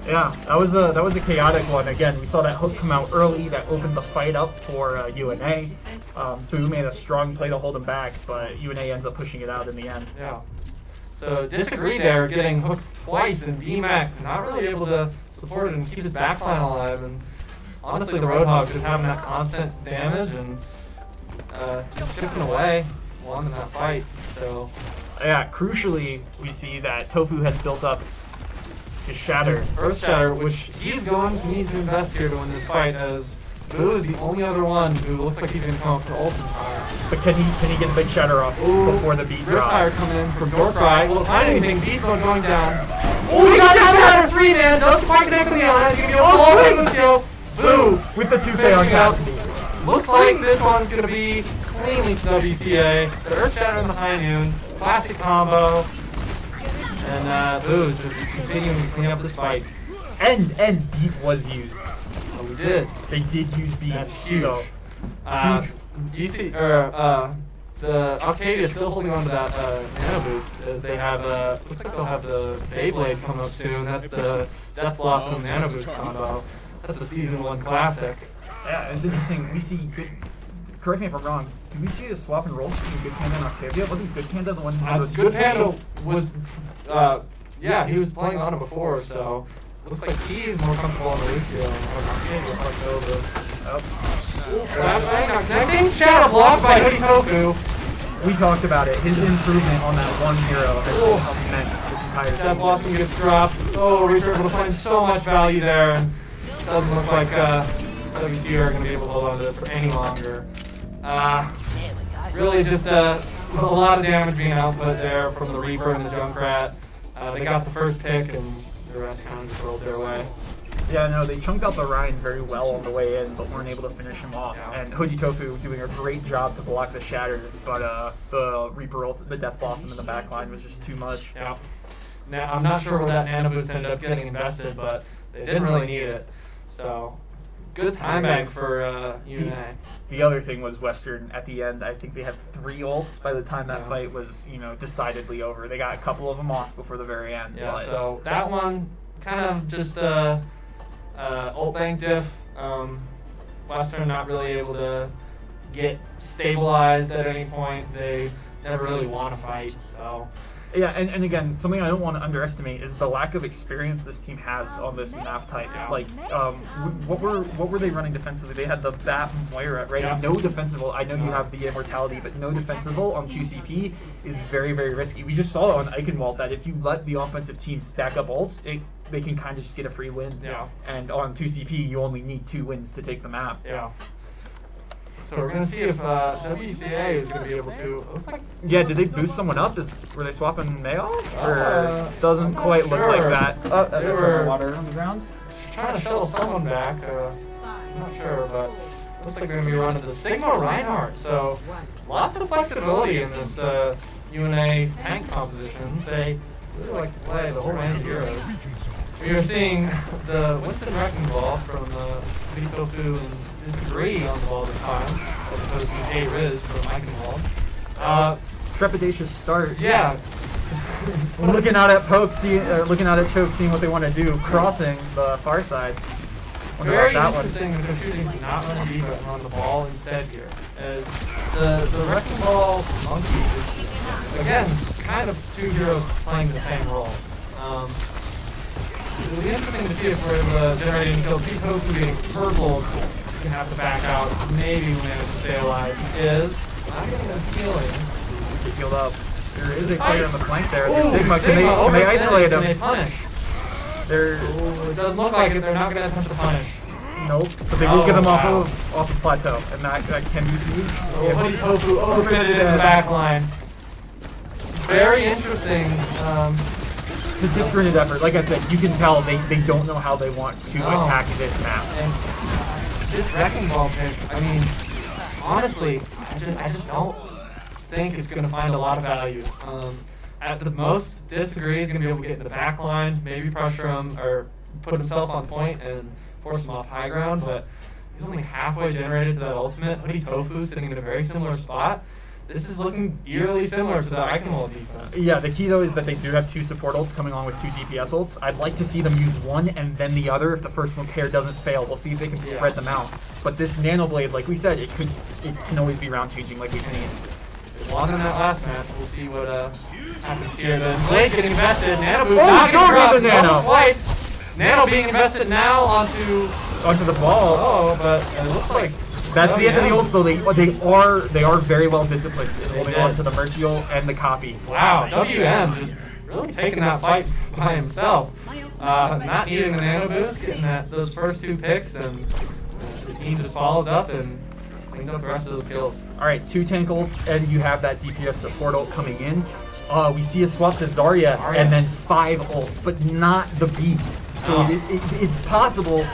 Yeah, that was a chaotic one. Again, we saw that hook come out early. That opened the fight up for UNA. Boo made a strong play to hold him back, but UNA ends up pushing it out in the end. Yeah. So Disagree there, getting hooked twice in VMAX, not really able to support it and keep his backline alive. And honestly, the Roadhog just having that constant damage and just chipping away along in that fight. So yeah, crucially, we see that Tofu has built up his Shatter. Earth Shatter, which he's going to need to invest here to win this fight, as Boo is the only other one who looks like he's going to come up for ult fire. But can he get a big Shatter off before the beat drops? Fire coming in from Dorkrai. Will find anything. Beast mode going down. Oh, he got that Shatter 3, man. Doesn't quite connect with the Element. He's going to be able to kill. Boo with the 2K on Cassidy. Looks like this one's going to be cleanly to WCA. The Earth Shatter in the high noon. Classic combo. And Boo is just continuing to clean up this fight. And beat was used. Oh, we did. They did use beat. That's huge. So, huge. The Octavia is still holding on to that Nano Boost, as they have looks like they'll have the Beyblade come up soon. That's the Death Blossom Nano Boost combo. That's a Season 1 classic. Yeah, it's interesting. We see good. Correct me if I'm wrong. Did we see the swap and roll between Good Panda and Octavia? Wasn't Good Panda the one who had those Good Panda was, yeah, he was playing on it before, so looks like he's more comfortable on the Lucio. Flashbang, not connecting. Shadow blocked by Hoodie Tofu. We talked about it. His improvement on that one hero has been immense this entire That season. Blossom gets dropped. Oh, Reaper able to find so much value there, and it doesn't look like WCU are going to be able to hold on to this for any longer. Really just a lot of damage being output there from the Reaper and the Junkrat. They got the first pick, and the rest kind of just rolled their way. Yeah, no, they chunked out the Ryan very well on the way in, but weren't able to finish him off. Yeah. And Hoodie Tofu doing a great job to block the Shatter, but the Reaper, the Death Blossom in the back line was just too much. Yeah. Now, I'm not sure where that Nano Boost ended up getting invested, but they didn't really need it. So, good time bank for UNA. The other thing was Western at the end. I think they had 3 ults by the time that fight was, decidedly over. They got a couple of them off before the very end. Yeah, but so that one kind of just ult bank diff. Western not really able to get stabilized at any point. They never really want to fight. So yeah, and again, something I don't want to underestimate is the lack of experience this team has on this map type. Like, what were they running defensively? They had the Bat Moira, right? Yeah. No defensible. I know you have the Immortality, but no defensible on QCP is very, very risky. We just saw it on Eichenwald that if you let the offensive team stack up ults, they can kind of just get a free win. Yeah. And on 2CP, you only need 2 wins to take the map. yeah. So we're gonna see if WCA is gonna be able to. It looks like Yeah, did they boost someone up? Were they swapping Mayo? Or doesn't I'm not quite look like sure. that. Oh, that's They a were- water on the ground. trying to shuttle someone back. I'm not sure, but looks like they're gonna be running the Sigma Reinhardt. So lots of flexibility in this UNA tank composition. They really like to play the whole range of heroes. We are seeing the Winston Wrecking Ball from Vitofu and Disagree on the ball this time, as opposed to Jay Riz from Eichenwald. Trepidatious start. Yeah. Looking out at Poke, looking out at Choke, seeing what they want to do, crossing the far side. Wonder Very about that one. interesting that they're choosing to not run deep but run the ball instead here. As the Wrecking Ball Monkey is, again, kind of 2 heroes playing the same role. It'll be interesting to see if we're able to generate any kills. Vitofu being purple can have to back out, maybe manage to stay alive. He is. Not getting a healing. Get healed up. There is a player on the flank there. Ooh, Sigma, can they isolate Can they him? punish? They're Ooh, it doesn't look like it. They're not going to attempt to punish. nope, but they will get him wow. off of plateau, and that can be huge. Oh, Hoodie Tofu opened it in the back line. Very interesting. The disjointed effort. Like I said, you can tell they don't know how they want to No. attack this map. And this Wrecking Ball pick, I mean, honestly, I just don't think it's going to find a lot of value. At the most, Disagree is going to be able to get in the back line, maybe pressure him or put himself on point and force him off high ground, but he's only halfway generated to that ultimate. Hoodie Tofu sitting in a very similar spot. This is looking eerily similar to the Eichenwald defense. Yeah, the key though is that they do have 2 support ults coming along with 2 DPS ults. I'd like to see them use one and then the other if the first one pair doesn't fail. We'll see if they can spread them out. But this Nano Blade, like we said, it can always be round changing like we've seen. Long in that last match, we'll see what happens here. Then Blade getting invested, Nano Boost Oh, not go getting dropped, for the Nano. no flight. Nano being invested now onto Onto the ball. but it looks like That's the end of the ults though. They are very well disciplined in They holding did. on to the Mercy ult and the copy. wow, WM just really taking that fight by himself. Not needing the Nano Boost, getting those first 2 picks, and the team just follows up and cleans up the rest of those kills. Alright, 2 tank ults and you have that DPS support ult coming in. We see a swap to Zarya and then 5 ults, but not the beat. So No. it's possible,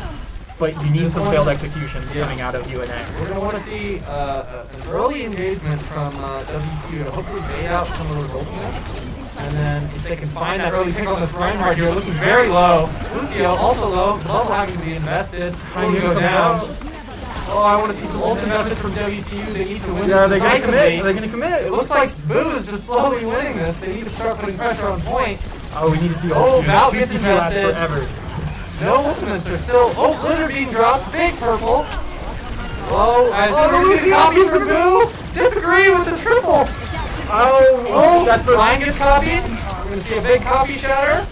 but you need some failed executions coming out of UNA. We're going to want to see an early engagement from WCU to hopefully bait out some of those ultimates. And then if they can find that early pick on this Reinhardt here, looking very low. Lucio also low, Bubble having to be invested, trying to go down. Oh, I want to see some ult invested from WCU. They need to win Yeah, are this they gonna decisively. commit? Are they gonna commit? It looks like Boo is just slowly winning this. They need to start putting pressure on point. Oh, we need to see Oh, ults. Val Two gets CP lasts invested. forever. No ultimates are still. Oh, Blizzard being dropped. Big purple. Oh, as Lucio Lucio copied gets from Boo. Disagree with the triple. Oh, that's a Line gets copied. We're going to see a big copy shatter.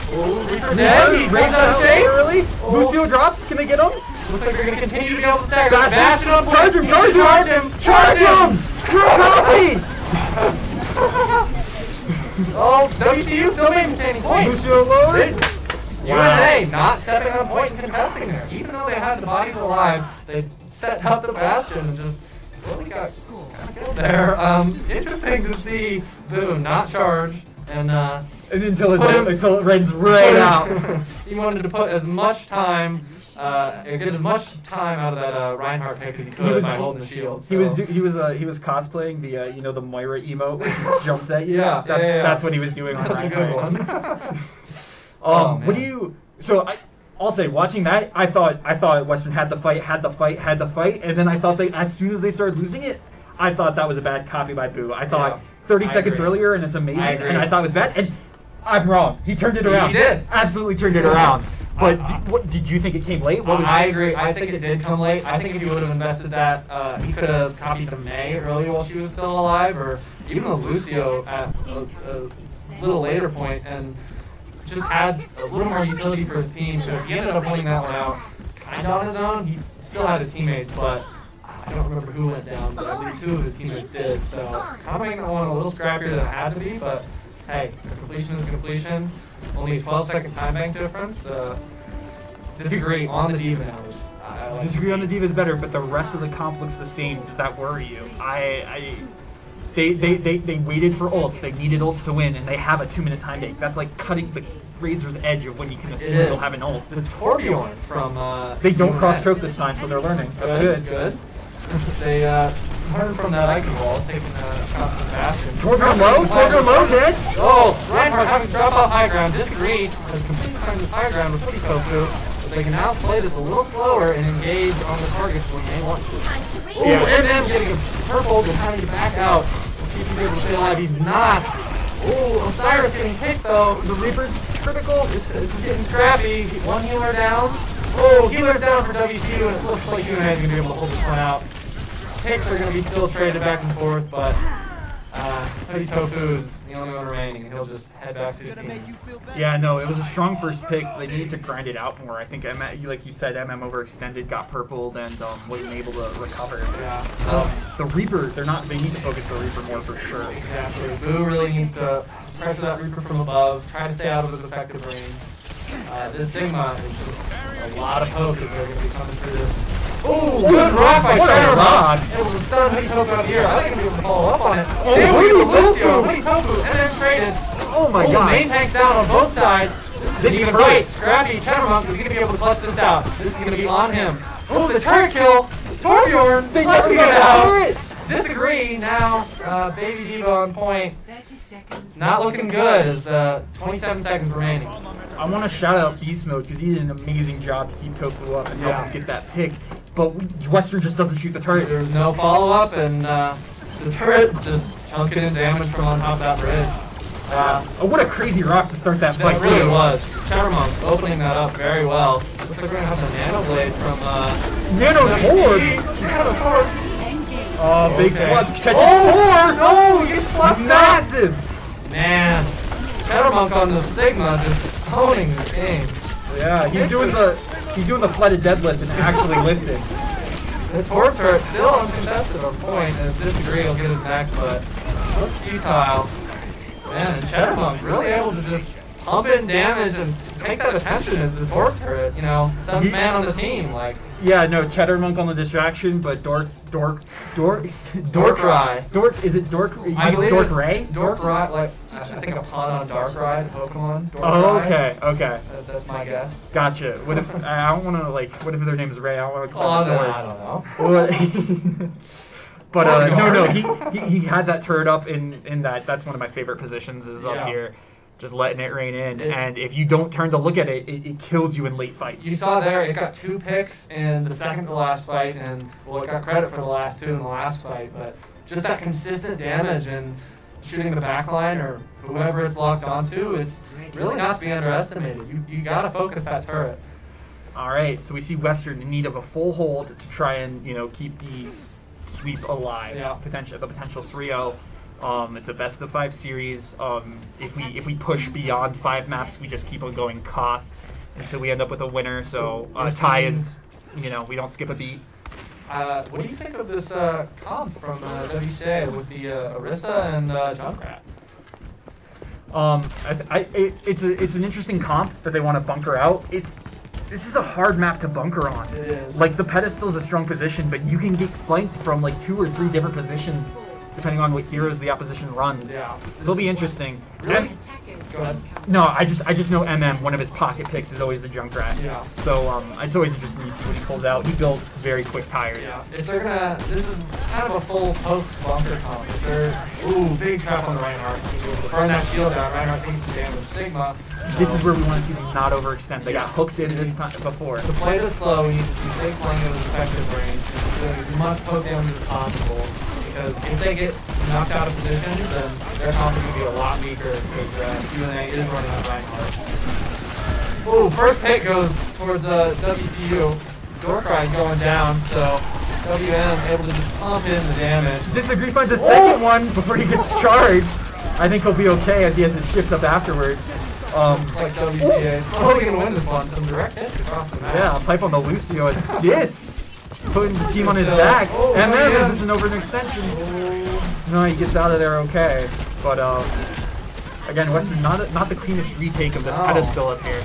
Oh, Reaper dead. He breaks out of shape. Early. Lucio drops. Can they get him? Looks like they're going to continue to be able to stagger. Bash it up. Charge him! Charge him! Charge him! Charge him! Copied! Oh, WCU still maintaining point. Lucio loaded. UNA not stepping on point and contesting there. Even though they had the bodies alive, they set up the bastion and just really got killed there. Interesting to see Boone not charge and until it runs right out. He wanted to put as much time, get as much time out of that Reinhardt pick as he could by holding the shield. So. He was cosplaying the the Moira emote, which jumps at you. Yeah, That's what he was doing on That's a good Reinhardt. one. What do you? So I'll say, watching that, I thought Western had the fight, and then I thought as soon as they started losing it, I thought that was a bad copy by Boo. I thought 30 seconds earlier, and it's amazing, and I thought it was bad. And I'm wrong. He turned it around. He did. Absolutely turned it around. But did you think it came late? I agree. I think it did come late. I think if he would have invested that, he could have copied the May earlier while she was still alive, or even the Lucio at a little later point, and just had a little more utility for his team, because he ended up winning that one out kind of on his own. He still had his teammates, but I don't remember who went down, but I believe 2 of his teammates did. So coming that one a little scrappier than it had to be, but hey, completion is completion. Only a 12-second time bank difference. Disagree on the diva now. Disagree on the diva is better, but the rest of the comp looks the same. Does that worry you? They waited for ults. They needed ults to win, and they have a 2-minute time bank. That's like cutting the razor's edge of when you can assume they'll have an ult. The Torbjorn from they don't cross choke this time, so they're learning. That's good. They learned from that Icon Wall, taking a shot from the bastion. Torbjorn low, dead. Oh, Reinhardt having to drop off high ground. Disagree. Has completely turned this high ground with pretty tofu. But they can now play this a little slower and engage on the targets when they want to. Oh, MM getting a purple and having to back out. See if he's able to stay alive. He's not. Oh, Osiris getting hit though. The Reaper's critical. It's getting scrappy. One healer down. Oh, healer's down for WCU, and it looks like UNA is going to be able to hold this one out. Picks are going to be still traded back and forth, but Petty Tofu's the only one remaining, and he'll just head back to his team. Yeah, no, it was a strong first pick. They needed to grind it out more. I think, like you said, MM overextended, got purpled, and wasn't able to recover. Yeah. The Reaper, they need to focus the Reaper more for sure. Exactly. Boo really needs to pressure that Reaper from above, try to stay out of his effective range. This Sigma is just a lot of poke if they're going to be coming through this. Oh, good rock by Shadowrock! It was a stun Hoodie Tofu out here. I think I'm going to follow up on it. Hoodie Tofu, and then traded. Oh my god. Main tank's down on both sides. This is an even fight. Scrappy Shadowrock is going to be able to clutch this out. This is going to be on him. Oh, the turret kill! Torbjorn clutching it out! Disagree now. Baby Diva on point. 30 seconds. Not looking good. As 27 seconds remaining. I want to shout out Beast Mode because he did an amazing job to keep Tofu up and help him get that pick. But Western just doesn't shoot the turret. There's no follow-up, and the turret just chunking in damage from on top of that bridge. What a crazy rock to start that fight. That really was. Shadowmonk opening that up very well. Looks like we're going to have the Nano Blade from Nano Horde! Oh, big slugs catching no! He gets plucked massive! Man, Shadowmonk on the Sigma just owning this game. Yeah, he's doing the flooded deadlift and actually lifting. The Torp turret still uncontested on point, and Disagree will get his neck, but looks futile. Man, and Shadowmonk really able to just pump in damage and take that attention as the Torp turret, seventh man on the team, like. Yeah, no, Cheddar Monk on the distraction, but Dork Rai. Is it Dork? I believe Dork Ray? Dork Rai, like I think a pun on Dark Rai, the Pokemon. Dork Rai. Okay. That's my guess. Gotcha. What if I don't want to what if their name is Ray? I don't want to call it Sword. I don't know. But no, he had that turret up in that. That's one of my favorite positions. Is up here. Just letting it rain in, and if you don't turn to look at it, it kills you in late fights. You saw there, it got 2 picks in the second to last fight, and it got credit for the last 2 in the last fight, but just that consistent damage and shooting the backline or whoever it's locked onto, it's really not to be underestimated. You gotta focus that turret. All right, so we see Western in need of a full hold to try and keep the sweep alive. Yeah. The potential 3-0. It's a best of 5 series. If we push beyond 5 maps, we just keep on going Koth until we end up with a winner. So tie is, we don't skip a beat. What do you think of this comp from WCA with the Orisa and Junkrat? It's an interesting comp that they want to bunker out. This is a hard map to bunker on. It is. Like, the pedestal is a strong position, but you can get flanked from like 2 or 3 different positions depending on what heroes the opposition runs. Yeah. It'll be interesting. Really? Attackers Go ahead. incoming. No, I just know one of his pocket picks is always the Junkrat. Yeah. So it's always interesting to see what he pulls out. He builds very quick tires. Yeah. If they're gonna, this is kind of a full post bunker comp. If they're, big trap on the Reinhardt. Burn that shield out. Reinhardt takes some damage. Sigma. This is where we want to see them not overextend. They got hooked in this time before. To play this slow, we need to see Sig playing in his effective range. Doing as much poke damage as possible. Because if they get knocked out of position, then their comp is going to be a lot weaker because UNA is running on Reinhardt. Ooh, first pick goes towards WCU. Doorcry going down, so WM able to just pump in the damage. Disagree finds a second one before he gets charged. I think he'll be okay as he has his shift up afterwards. Like WCA. Slowly going to win this one. Some direct hits across the map. Yeah, pipe on the Lucio as this. Putting the team on his back. And then yeah. this is an over an extension. No, he gets out of there okay. But again, Western not the cleanest retake of this No. pedestal up here.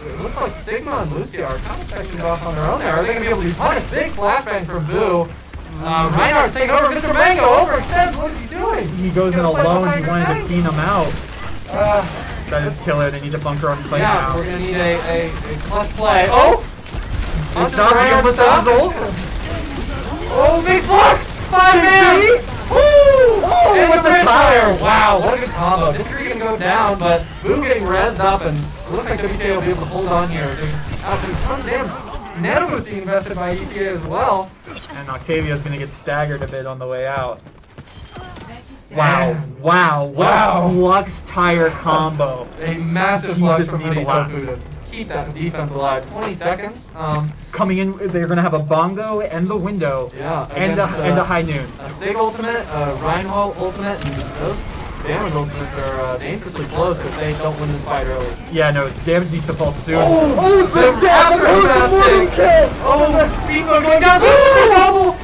It looks like Sigma and Lucio are kind of sectioned off on their own there. Are they going to be able to be punished? Big flashbang from Boo. Reinhardt's taking over. Mr. Mango overextends. What is he doing? He goes in alone. He wanted to clean him out. That is killer. They need to bunker on play Yeah, now. we're going to need a clutch play. Oh! It's not the almost out his ult. Oh, big flux! 5-man! Woo! Oh, with the tire. Wow, what a good combo. Disagree going to go down, but Boo getting rezzed up, and it looks like WCA will be able to hold on here. There's tons of damage. Nano was being invested by ECA as well. And Octavia's going to get staggered a bit on the way out. 30 Wow. seconds. Wow. What Wow. a flux tire combo. A massive Keep flux this from from the block. Tofu to keep that defense alive. 20 seconds. Coming in, they're going to have a bongo and the window. Yeah, And against, a high noon. A Sig ultimate, a Reinhold ultimate, and those damage ultimates are dangerously close if they don't win this fight early. Yeah, no, damage needs to fall soon. the after Oh, Beefo going down. Double!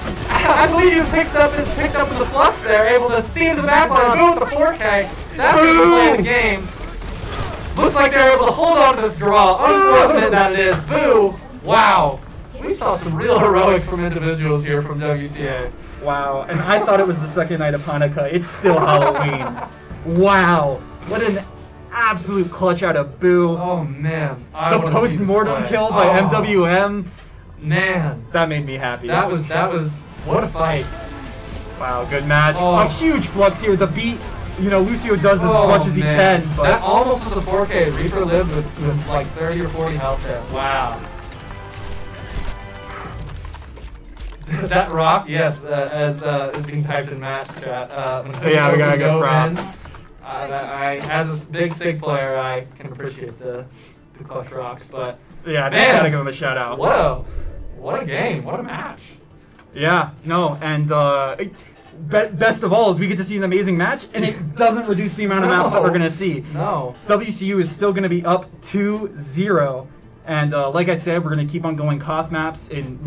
I believe he was picked up with the flux there, able to see in the back line. Boom with the 4K. That's how you play the game. Looks like they're able to hold on to this draw. Unfortunate that it is. Boo! Wow. We saw some real heroics from individuals here from WCA. Wow, and I thought it was the second night of Hanukkah. It's still Halloween. Wow, what an absolute clutch out of Boo. Oh man. The post-mortem kill by MWM. Man. That made me happy. That was what a fight. Wow, good match. Oh. A huge flux here. The beat, Lucio does as much as he can, but that almost was a 4K. Reaper lived with like 30 or 40 health there. Wow. That rock, yes, as is being typed in match chat. Yeah, we gotta go props. I, as a big Sig player, I can appreciate the clutch rocks, but yeah, I just Man. gotta give him a shout out. what a game, what a match. Yeah, no, and best of all is we get to see an amazing match, and it doesn't reduce the amount of maps that we're gonna see. No. WCU is still gonna be up 2-0, and like I said, we're gonna keep on going Koth maps, and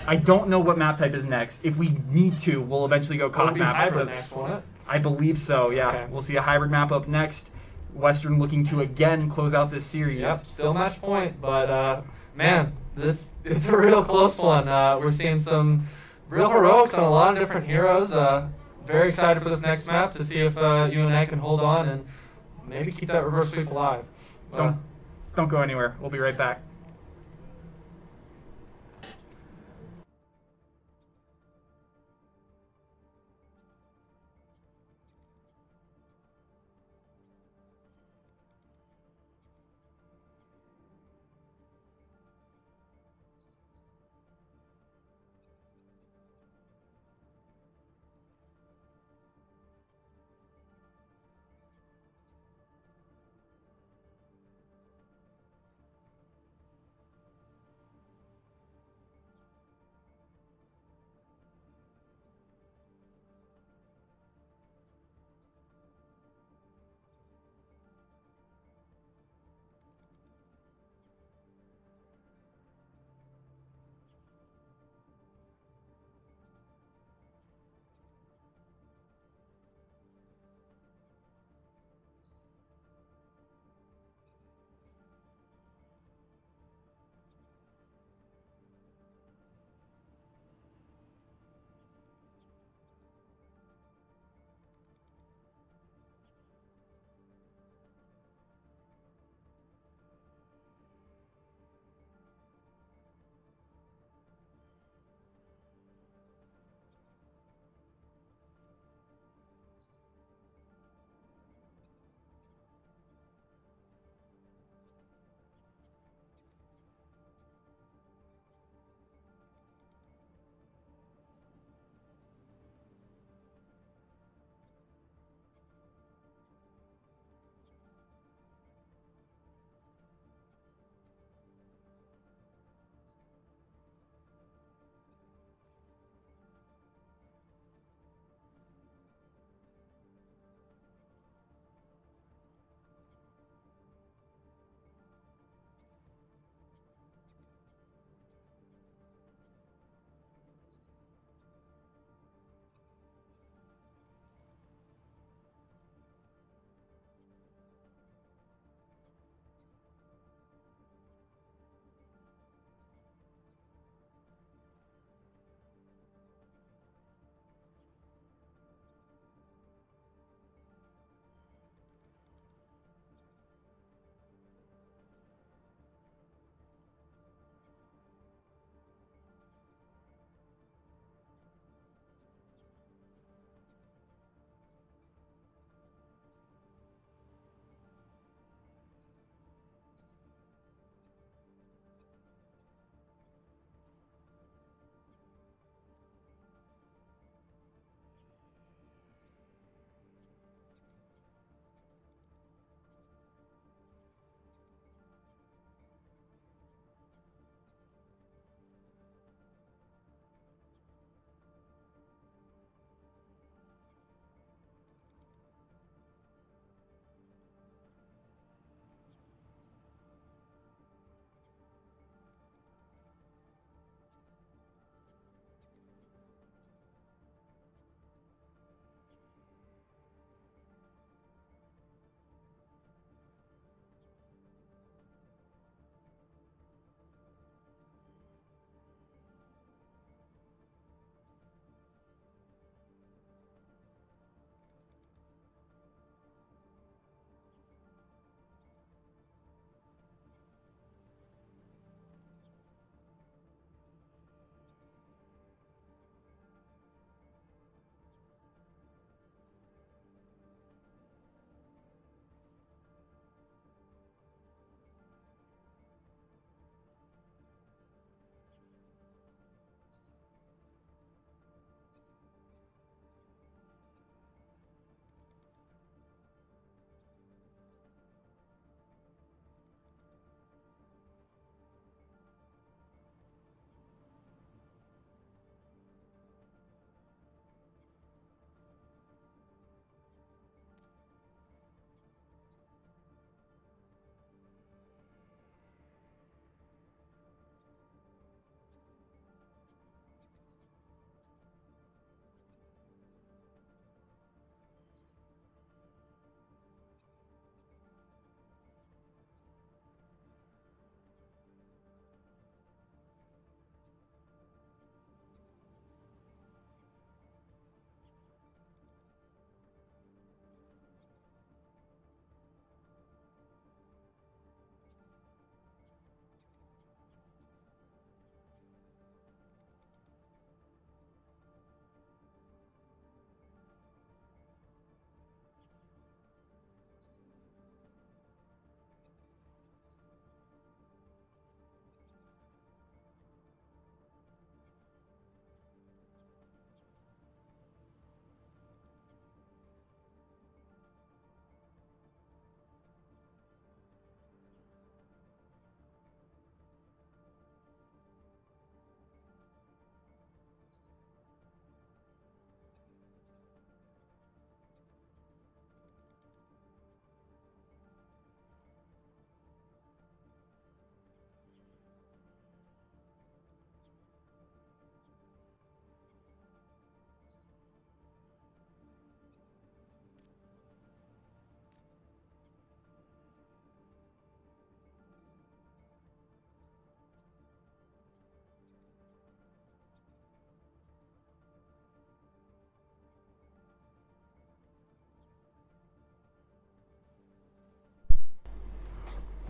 I don't know what map type is next. If we need to, we'll eventually go It'll Koth be maps. hybrid next, won't it? I believe so, yeah. Okay. We'll see a hybrid map up next. Western looking to again close out this series. Yep, still match point, but man, it's a real close one. We're seeing some real heroics on a lot of different heroes. Very excited for this next map to see if UNA can hold on and maybe keep that reverse sweep alive. Don't go anywhere. We'll be right back.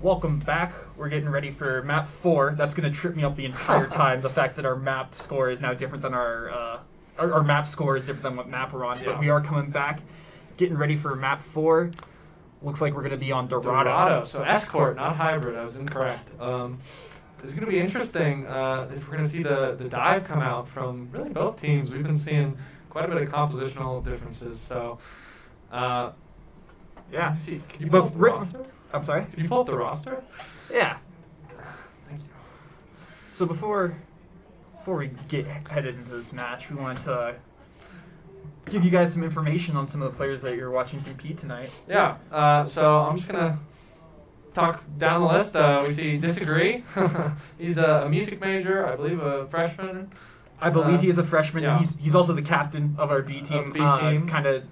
Welcome back. We're getting ready for map 4. That's going to trip me up the entire time. The fact that our map score is now different than our map score is different than what map we're on. But we are coming back, getting ready for map 4. Looks like we're going to be on Dorado. So escort, not hybrid. I was incorrect. It's going to be interesting if we're going to see the dive come out from really both teams. We've been seeing quite a bit of compositional differences. So, yeah. See, can you pull up the roster? I'm sorry? Could you pull up the roster? Yeah. Thank you. So before we get headed into this match, we wanted to give you guys some information on some of the players that you're watching compete tonight. Yeah. So I'm just gonna talk down the list. We see Disagree. He's a music major, I believe, a freshman. I believe he is a freshman. Yeah. He's also the captain of our B team. Kind of.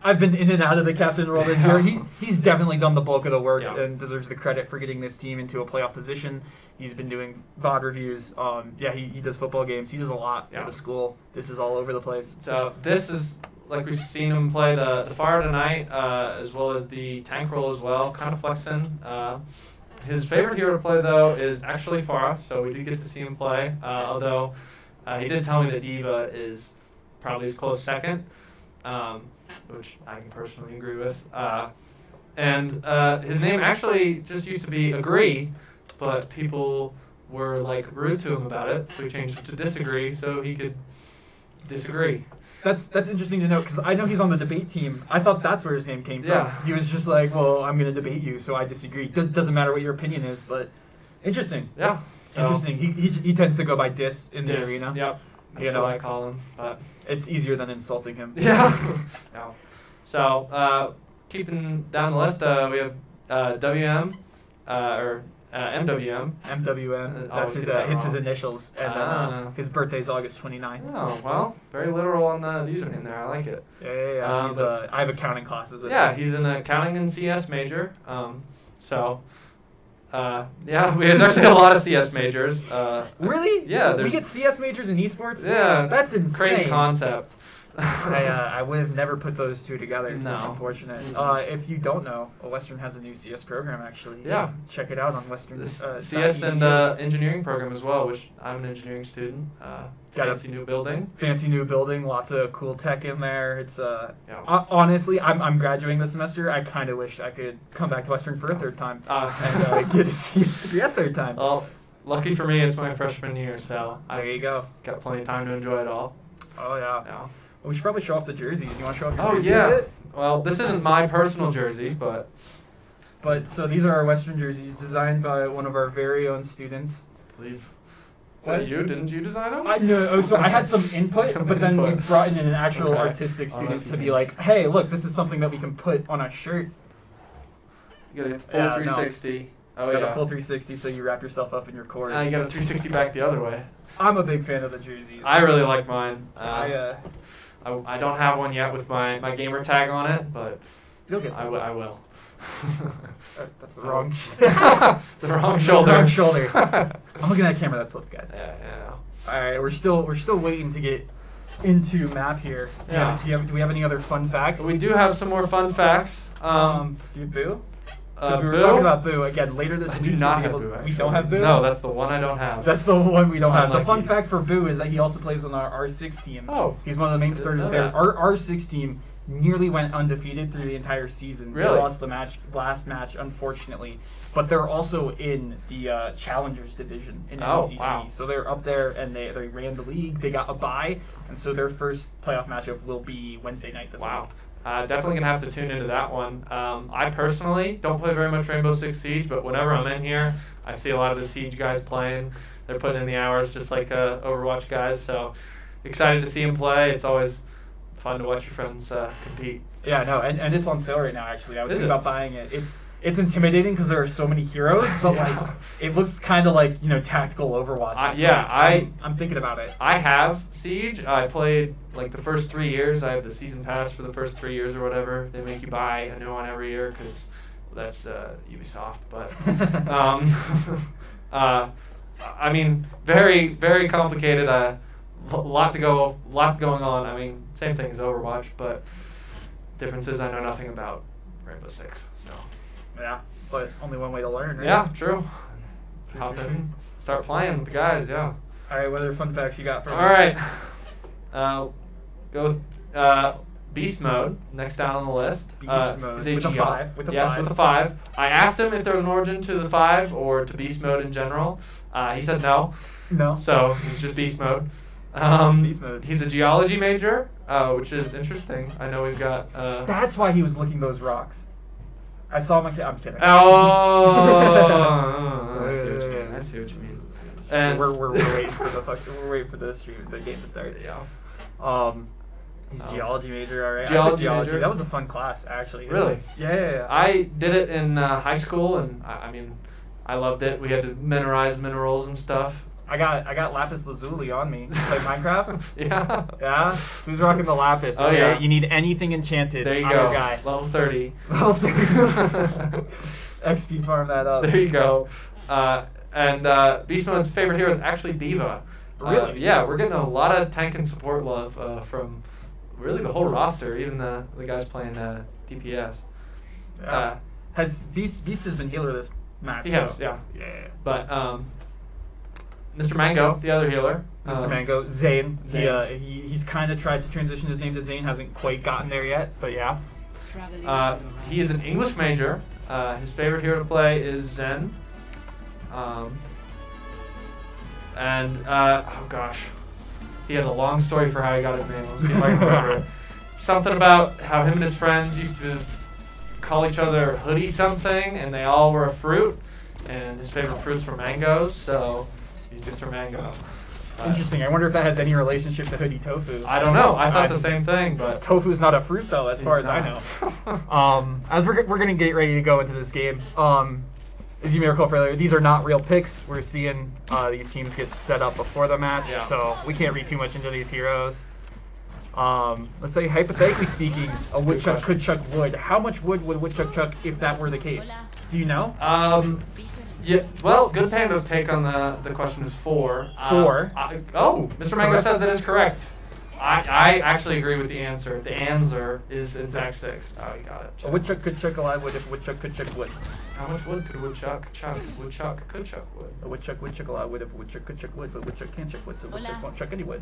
I've been in and out of the captain role this year. He's definitely done the bulk of the work and deserves the credit for getting this team into a playoff position. He's been doing VOD reviews. He does football games. He does a lot for the school. This is all over the place. So this is, like we've seen him play the fire tonight, as well as the tank role as well, kind of flexing. His favorite hero to play, though, is actually Pharah, so we did get to see him play, although he did tell me that Diva is probably his close second. Which I can personally agree with. And his name actually just used to be Agree, but people were like rude to him about it, so he changed it to Disagree so he could disagree. That's interesting to know because I know he's on the debate team. I thought that's where his name came from. Yeah. He was just like, well, I'm going to debate you, so I disagree. Doesn't matter what your opinion is, but interesting. Yeah. So interesting. He tends to go by Dis in the arena. Yep. That's what I call him. But it's easier than insulting him. Yeah. Yeah. So, keeping down the list, we have WM, or MWM. MWM. That's his initials. And his birthday's August 29th. Oh, well, very literal on the username there. I like it. Yeah. I have accounting classes with him. Yeah, he's an accounting and CS major. There's actually a lot of CS majors. Really? Yeah. We get CS majors in esports? Yeah. That's insane. Crazy concept. I would have never put those two together. No. Unfortunate. If you don't know, Western has a new CS program, actually. Yeah. Check it out on Western. CS and engineering program as well, which I'm an engineering student. Fancy new building. Fancy new building. Lots of cool tech in there. It's honestly, I'm graduating this semester. I kind of wish I could come back to Western for a third time and get to see it a third time. Well, lucky for me, it's my freshman year, so there you go. Got plenty of time to enjoy it all. Oh yeah. We should probably show off the jerseys. You want to show off your jersey? Oh, yeah. Well, this isn't my personal jersey, but so these are our Western jerseys designed by one of our very own students. I believe. Is that you? Didn't you design them? I had some input, but then we brought in an actual artistic student to be like, hey, look, this is something that we can put on a shirt. You got a full 360. No. Oh, you got a full 360, so you wrap yourself up in your cords. You got a 360 back the other way. I'm a big fan of the jerseys. I really like mine. I don't have one yet with my gamer tag on it, but you'll get I will. That's the wrong the wrong shoulder. The wrong shoulder. I'm looking at a camera that's flipped, guys. Yeah. All right, we're still waiting to get into map here. Do we have any other fun facts? We do have some more fun facts. Do you Boo? We were Boo? talking about Boo again later this week. I do not have Boo. We don't have Boo? No, that's the one I don't have. That's the one we don't have. The fun fact for Boo is that he also plays on our R6 team. Oh. He's one of the main starters there. Our R6 team nearly went undefeated through the entire season. Really? They lost the last match, unfortunately. But they're also in the Challengers division in NCC. Wow. So they're up there, and they ran the league. They got a bye, and so their first playoff matchup will be Wednesday night this week. Definitely going to have to tune into that one. I personally don't play very much Rainbow Six Siege, but whenever I'm in here, I see a lot of the Siege guys playing. They're putting in the hours just like Overwatch guys, so excited to see them play. It's always fun to watch your friends compete. Yeah, no, and it's on sale right now, actually. I was thinking about buying it. It's intimidating because there are so many heroes, but like it looks kind of like tactical Overwatch. I'm thinking about it. I have Siege. I played like the first 3 years. I have the season pass for the first 3 years or whatever. They make you buy a new one every year because that's Ubisoft. But I mean, very very complicated. Lot going on. I mean, same thing as Overwatch, but differences I know nothing about Rainbow Six. So. Yeah, but only one way to learn, right? Yeah, true. Hop in, start playing with the guys. Yeah. All right, what other fun facts you got for me? All right. Go with Beast Mode next down on the list. Beast Mode. He's a With a geo- 5, with a yes, 5. with a 5. I asked him if there was an origin to the 5 or to Beast Mode in general. He said no. No. So he's just Beast Mode. Beast Mode. He's a geology major, which is interesting. I know we've got. That's why he was licking those rocks. I saw him. I'm kidding. Oh, I see what you mean. I see what you mean. And we're waiting for we're waiting for the game to start. Yeah. He's a geology major, all right. Geology I took major. That was a fun class, actually. Really? Yeah. I did it in high school, and I mean, I loved it. We had to mineralize minerals and stuff. I got lapis lazuli on me. Play Minecraft. Yeah. Yeah. Who's rocking the lapis? Oh, okay? yeah. You need anything enchanted. There you I'm go. your guy. Level 30. XP farm that up. There you go. And Beast Mode's favorite hero is actually Diva. Really? Yeah, we're getting a lot of tank and support love from really the whole roster, even the guys playing DPS. Yeah. Has Beast has been healer this match? He has, so- yeah. Yeah. But Mr. Mango, the other healer. Mr. Mango, Zane. Zane. He's kind of tried to transition his name to Zane, hasn't quite gotten there yet, but yeah. He is an English major. His favorite hero to play is Zen. Oh gosh, he had a long story for how he got his name. Let's see if I can remember it. Something about how him and his friends used to call each other hoodie something, and they all were a fruit, and his favorite fruits were mangoes, so he's Mr. Mango. Interesting. I wonder if that has any relationship to hoodie tofu. I don't know. I thought the same thing, but Tofu's not a fruit, though, as far as I know. As we're gonna get ready to go into this game, as you may recall earlier, these are not real picks. We're seeing these teams get set up before the match, Yeah. so we can't read too much into these heroes. Let's say, hypothetically speaking, a woodchuck could chuck wood. How much wood would a woodchuck chuck if that were the case? Do you know? Yeah. Well, Good Panda's take on the question is 4. 4. Mr. Mango says that is correct. I actually agree with the answer. The answer is in fact 6. Oh, you got it. A woodchuck could chuck a live wood if a woodchuck could chuck wood. How much wood could a woodchuck chuck? Woodchuck could chuck wood. A woodchuck would chuck a live wood if a woodchuck could chuck wood, but a woodchuck can't chuck wood, so a woodchuck won't chuck any wood.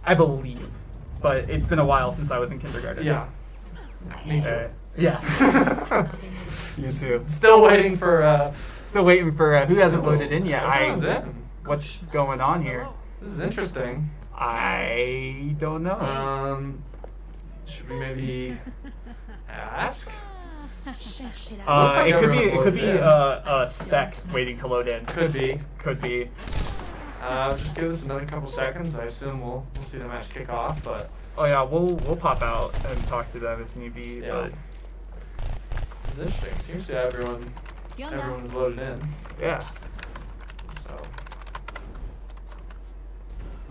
I believe, but it's been a while since I was in kindergarten. Yeah. Me too. Yeah. You too. Still waiting for. Still waiting for who hasn't voted in yet. Everyone's in. What's going on here? This is interesting. I don't know. Should we maybe ask? It could be a spec waiting to load in. Could be. Could be. Just give us another couple seconds. I assume we'll see the match kick off, but Oh yeah, we'll pop out and talk to them if need be. yeah. It's interesting. Seems to everyone is loaded in. But yeah. So.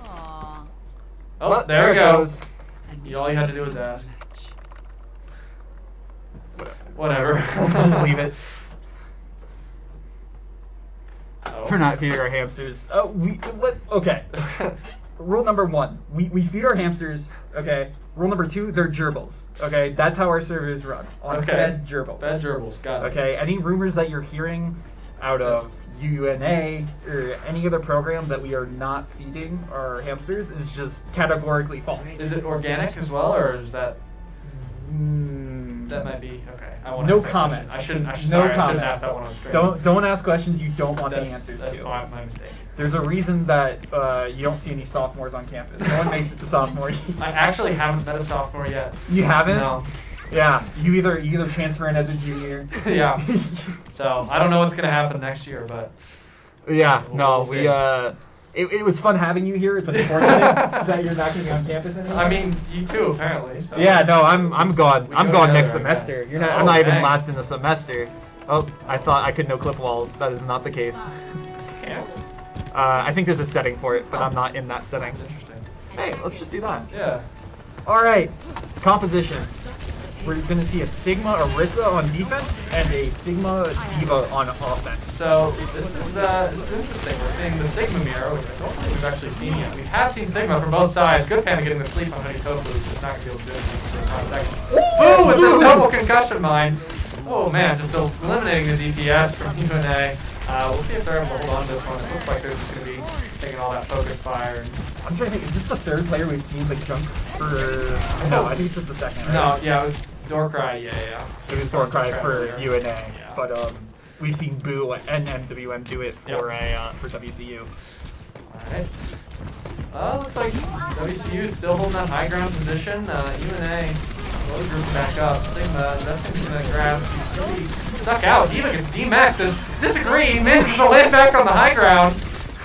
Aww. Oh, Well, there we it go. goes. All you had to do was ask. Whatever. Whatever. Just leave it. Oh. We're not feeding our hamsters. Okay. Rule number 1: we feed our hamsters. Okay. Rule number 2: they're gerbils. Okay. That's how our servers run on Okay. fed gerbils. Bad gerbils. Got it. Okay. Any rumors that you're hearing out of UNA or any other program that we are not feeding our hamsters is just categorically false. Is it organic as well, or is that? That might be okay. I won't No ask that comment. question. I shouldn't comment. ask that one on stream. Don't ask questions you don't want That's, the answers that's to. my mistake. There's a reason that you don't see any sophomores on campus. No one makes it to sophomore year. I actually haven't met a sophomore yet. You haven't? No. Yeah, you either transfer in as a junior. Yeah. So I don't know what's gonna happen next year, but Yeah, We'll see. it was fun having you here. It's unfortunate that you're not going to be on campus anymore. I mean you too apparently. So. Yeah, no, I'm gone. We I'm go gone together, next I guess. semester. Oh, I'm not even dang. last in the semester. Oh, I thought I could no clip walls. That is not the case. Can't. I think there's a setting for it, but I'm not in that setting. That's interesting. Hey, let's just do that. Yeah. All right, composition. We're going to see a Sigma Orisa on defense and a Sigma Diva on offense. So this is interesting. We're seeing the Sigma mirror, which I don't think we've actually seen yet. We have seen Sigma from both sides. Good Panda getting the sleep on Hoodie Tofu, which is not going to be able to do anything for 5 seconds. Ooh, with a double concussion mine. Oh man, just eliminating the DPS from UNA. We'll see if they're able to hold on to this one. It looks like they're just going to be taking all that focus fire. And I'm trying to think, is this the third player we've seen like jump for... No, I think it's just the second, right? no, yeah, it was Doorcry, yeah. It was Doorcry for earlier. UNA, Yeah. but we've seen Boo and MWM do it for for WCU. Alright. Looks like WCU still holding that high ground position. UNA, slowly group back up. Sigma, that's going to be the grab. He's really stuck out. Diva gets D-Max. Disagree. Manages to land back on the high ground.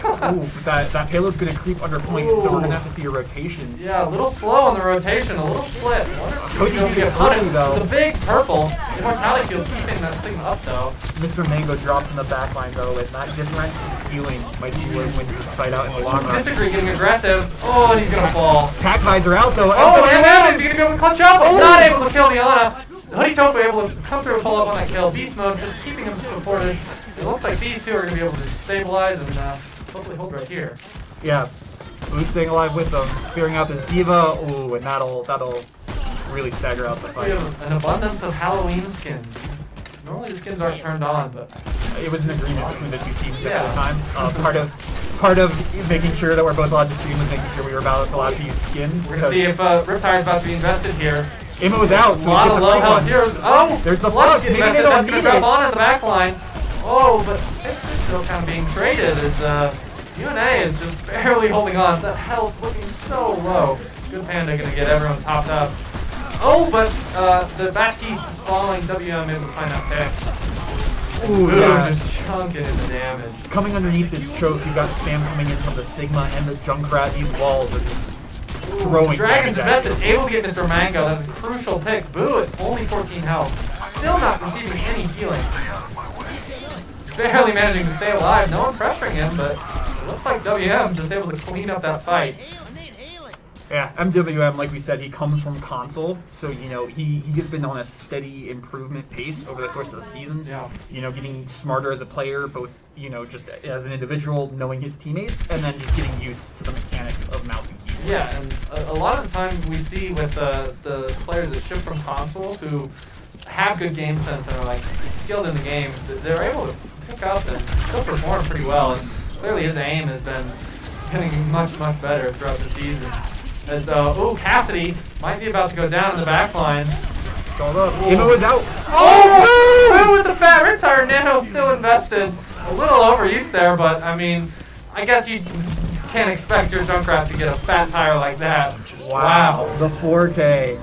Ooh, that payload's going to creep under point, so we're going to have to see a rotation. Yeah, a little slow on the rotation, a little split. I wonder if he's going to get Cody, punished. though. It's a big purple. Immortality Field keeping that Sigma up, though. Mr. Mango drops in the backline, though, and that difference healing might be what wins this fight out in the long run. Disagree getting aggressive. Oh, and he's going to fall. Tac visor out, though. Oh, and now he's going to go clutch up. Not able to kill the Ana. Hoodie Tofu able to come through and pull up on that kill. Beast mode just keeping him supported. It looks like these two are going to be able to stabilize and hopefully hold right here. Yeah, Boo's staying alive with them, clearing out this Diva. Ooh, and that'll really stagger out the We fight. have an abundance of Halloween skins. Normally the skins aren't turned on, but It was an agreement between the two teams Yeah. at the time. Part of making sure that we're both allowed to stream was making sure we were allowed to use skins. we're going to see if Riptire's about to be invested here. Immo's out. A lot of low health heroes. Oh, There's the Blood's flux. getting Maybe they invested. don't That's going need to drop it. on in the back line. Oh, but it's still kind of being traded as UNA is just barely holding on. That health looking so low. Good Panda going to get everyone topped up. Oh, but the Baptiste is falling. WM able to find that pick. Ooh, Boom, yeah. just chunking into damage. Coming underneath this choke, you've got spam coming in from the Sigma and the Junkrat. These walls are just throwing Dragon's damage at invested, able to get Mr. Mango. That's a crucial pick. Boo at only 14 health. Still not receiving any healing. Barely managing to stay alive. No one pressuring him, but it looks like WM just able to clean up that fight. Yeah, MWM, like we said, he comes from console, so he has been on a steady improvement pace over the course of the season. Yeah. Getting smarter as a player, both just as an individual, knowing his teammates, and then just getting used to the mechanics of mouse and keyboard. Yeah, and a lot of the time we see with the players that shift from console who have good game sense and are like skilled in the game, they're able to pick up and still perform pretty well. And clearly his aim has been getting much better throughout the season. As Cassidy might be about to go down in the back line. Hold up. Immo is out. Oh! Boo with the fat Riptire. Nano still invested. A little overuse there, but I mean, I guess you can't expect your Junkrat to get a fat tire like that. Wow. The 4K.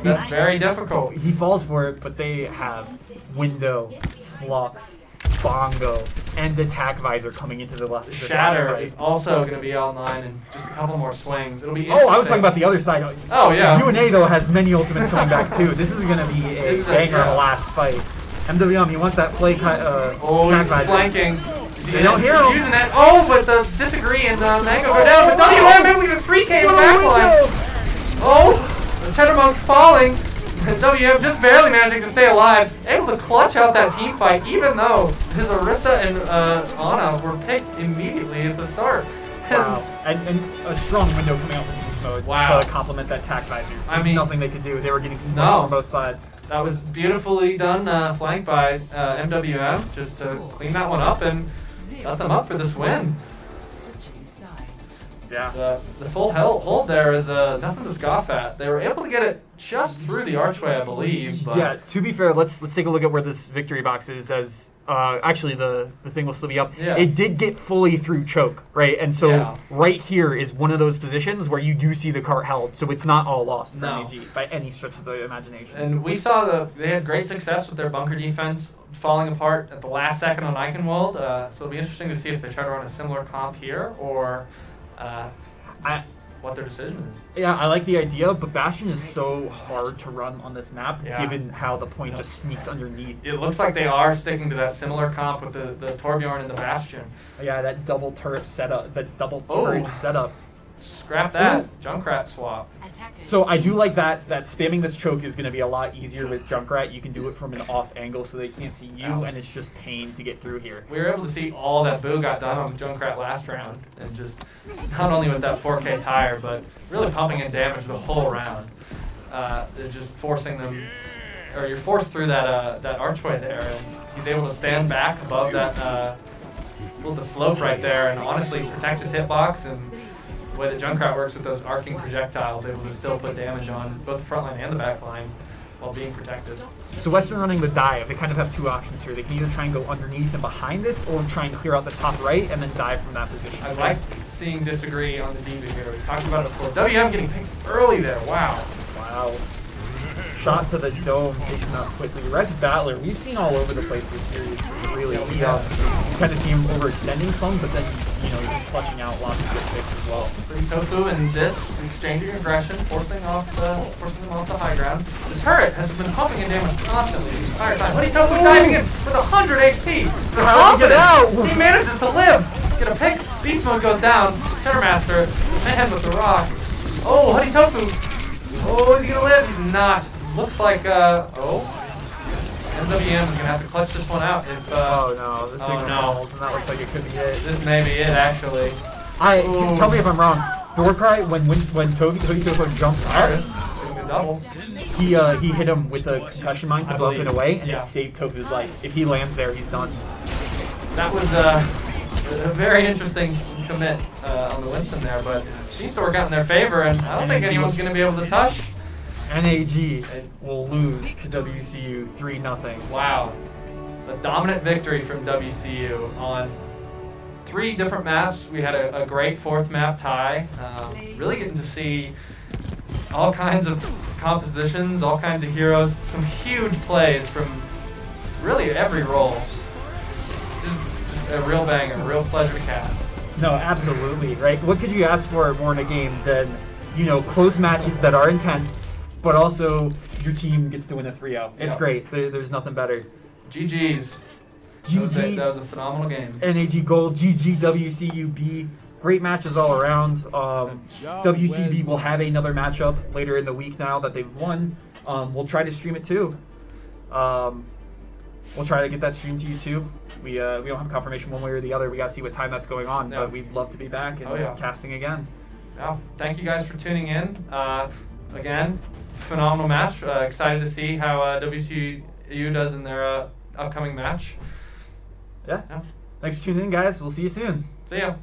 That's very difficult. He falls for it, but they have Window, Flux, Bongo, and Attack Visor coming into the left. Shatter is also going to be online in just a couple more swings. It'll be Oh, I was interesting. talking about the other side. Oh, yeah. UNA, though, has many ultimates coming back, too. This is going to be a banger of a last fight. MWM, he wants that play Oh, he's Attack Visor. flanking. They don't hear him. Using it. Oh, but the disagree and the Mango go down. But WM able to get a 3K in the back line. Oh, the Cheddar Monk falling. WM just barely managing to stay alive, able to clutch out that team fight, even though his Orisa and Ana were picked immediately at the start. Wow. And a strong window coming out from beast mode to complement that Attack Visor. There's nothing they could do. They were getting smoked from both sides. That was beautifully done, flanked by MWM, just to clean that one up and set them up for this win. Yeah. The full hold there is nothing to scoff at. They were able to get it just through the archway, I believe. But yeah, to be fair, let's take a look at where this victory box is. As actually, the thing will still be up. Yeah. It did get fully through choke, right? And so right here is one of those positions where you do see the cart held, so it's not all lost for NAG by any stretch of the imagination. And we saw they had great success with their bunker defense falling apart at the last second on Eichenwald. So it'll be interesting to see if they try to run a similar comp here or what their decision is. Yeah, I like the idea, but Bastion is so hard to run on this map, given how the point just sneaks underneath. It looks like they are sticking to that similar comp with the Torbjorn and the Bastion. Yeah, that double turret setup, turret setup. Scrap that. Junkrat swap. So I do like that spamming this choke is going to be a lot easier with Junkrat. You can do it from an off angle so they can't see you, and it's just pain to get through here. We were able to see all that Boo got done on Junkrat last round, and just not only with that 4K tire, but really pumping in damage the whole round. Just forcing them or you're forced through that archway there, and he's able to stand back above that the slope right there, and honestly protect his hitbox. And the way that Junkrat works with those arcing projectiles, able to still put damage on both the front line and the back line while being protected. So Western running the dive, they kind of have two options here. They can either try and go underneath and behind this, or try and clear out the top right and then dive from that position. I like seeing Disagree on the D.Va here. We talked about it before. WM getting picked early there. Wow. Wow. Shot to the dome, taken up quickly. Rex Battler, we've seen all over the place this series. Really, we kind of see him overextending some, but then he's clutching out lots of good picks as well. Pretty Tofu and this exchanging aggression, forcing them off the high ground. The turret has been pumping in damage constantly the entire time. Pretty Tofu diving in with 100 HP. How did he get out? He manages to live. Get a pick. Beast mode goes down. Terrormaster, man with the rock. Oh, Honey Tofu. Oh, is he gonna live? He's not. Looks like, MWM is gonna have to clutch this one out if, oh no, this thing no. falls, and that looks like it could be it. This may be it, actually. Tell me if I'm wrong. Doorcry, when Toby jumped out, Double. he hit him with a concussion mine to bump it away, and it saved Tofu's life. If he lands there, he's done. That was a very interesting commit on the Winston there, but it seems to work out in their favor, and I don't think anyone's gonna be able to touch. NAG will lose to WCU 3-0. Wow. A dominant victory from WCU on 3 different maps. We had a great 4th map tie. Really getting to see all kinds of compositions, all kinds of heroes, some huge plays from really every role. Just a real banger, a real pleasure to cast. No, absolutely, right? What could you ask for more in a game than, close matches that are intense, but also your team gets to win a 3-0. It's great. There's nothing better. GG's. GG's. That was a phenomenal game. NAG Gold, GG WCU-B. Great matches all around. WCU-B will have another matchup later in the week now that they've won. We'll try to stream it too. We'll try to get that streamed to you too. We don't have confirmation one way or the other. We got to see what time that's going on. Yeah. But we'd love to be back and casting again. Well, thank you guys for tuning in. Again, phenomenal match. Excited to see how WCU does in their upcoming match. Yeah. Thanks for tuning in, guys. We'll see you soon. See ya.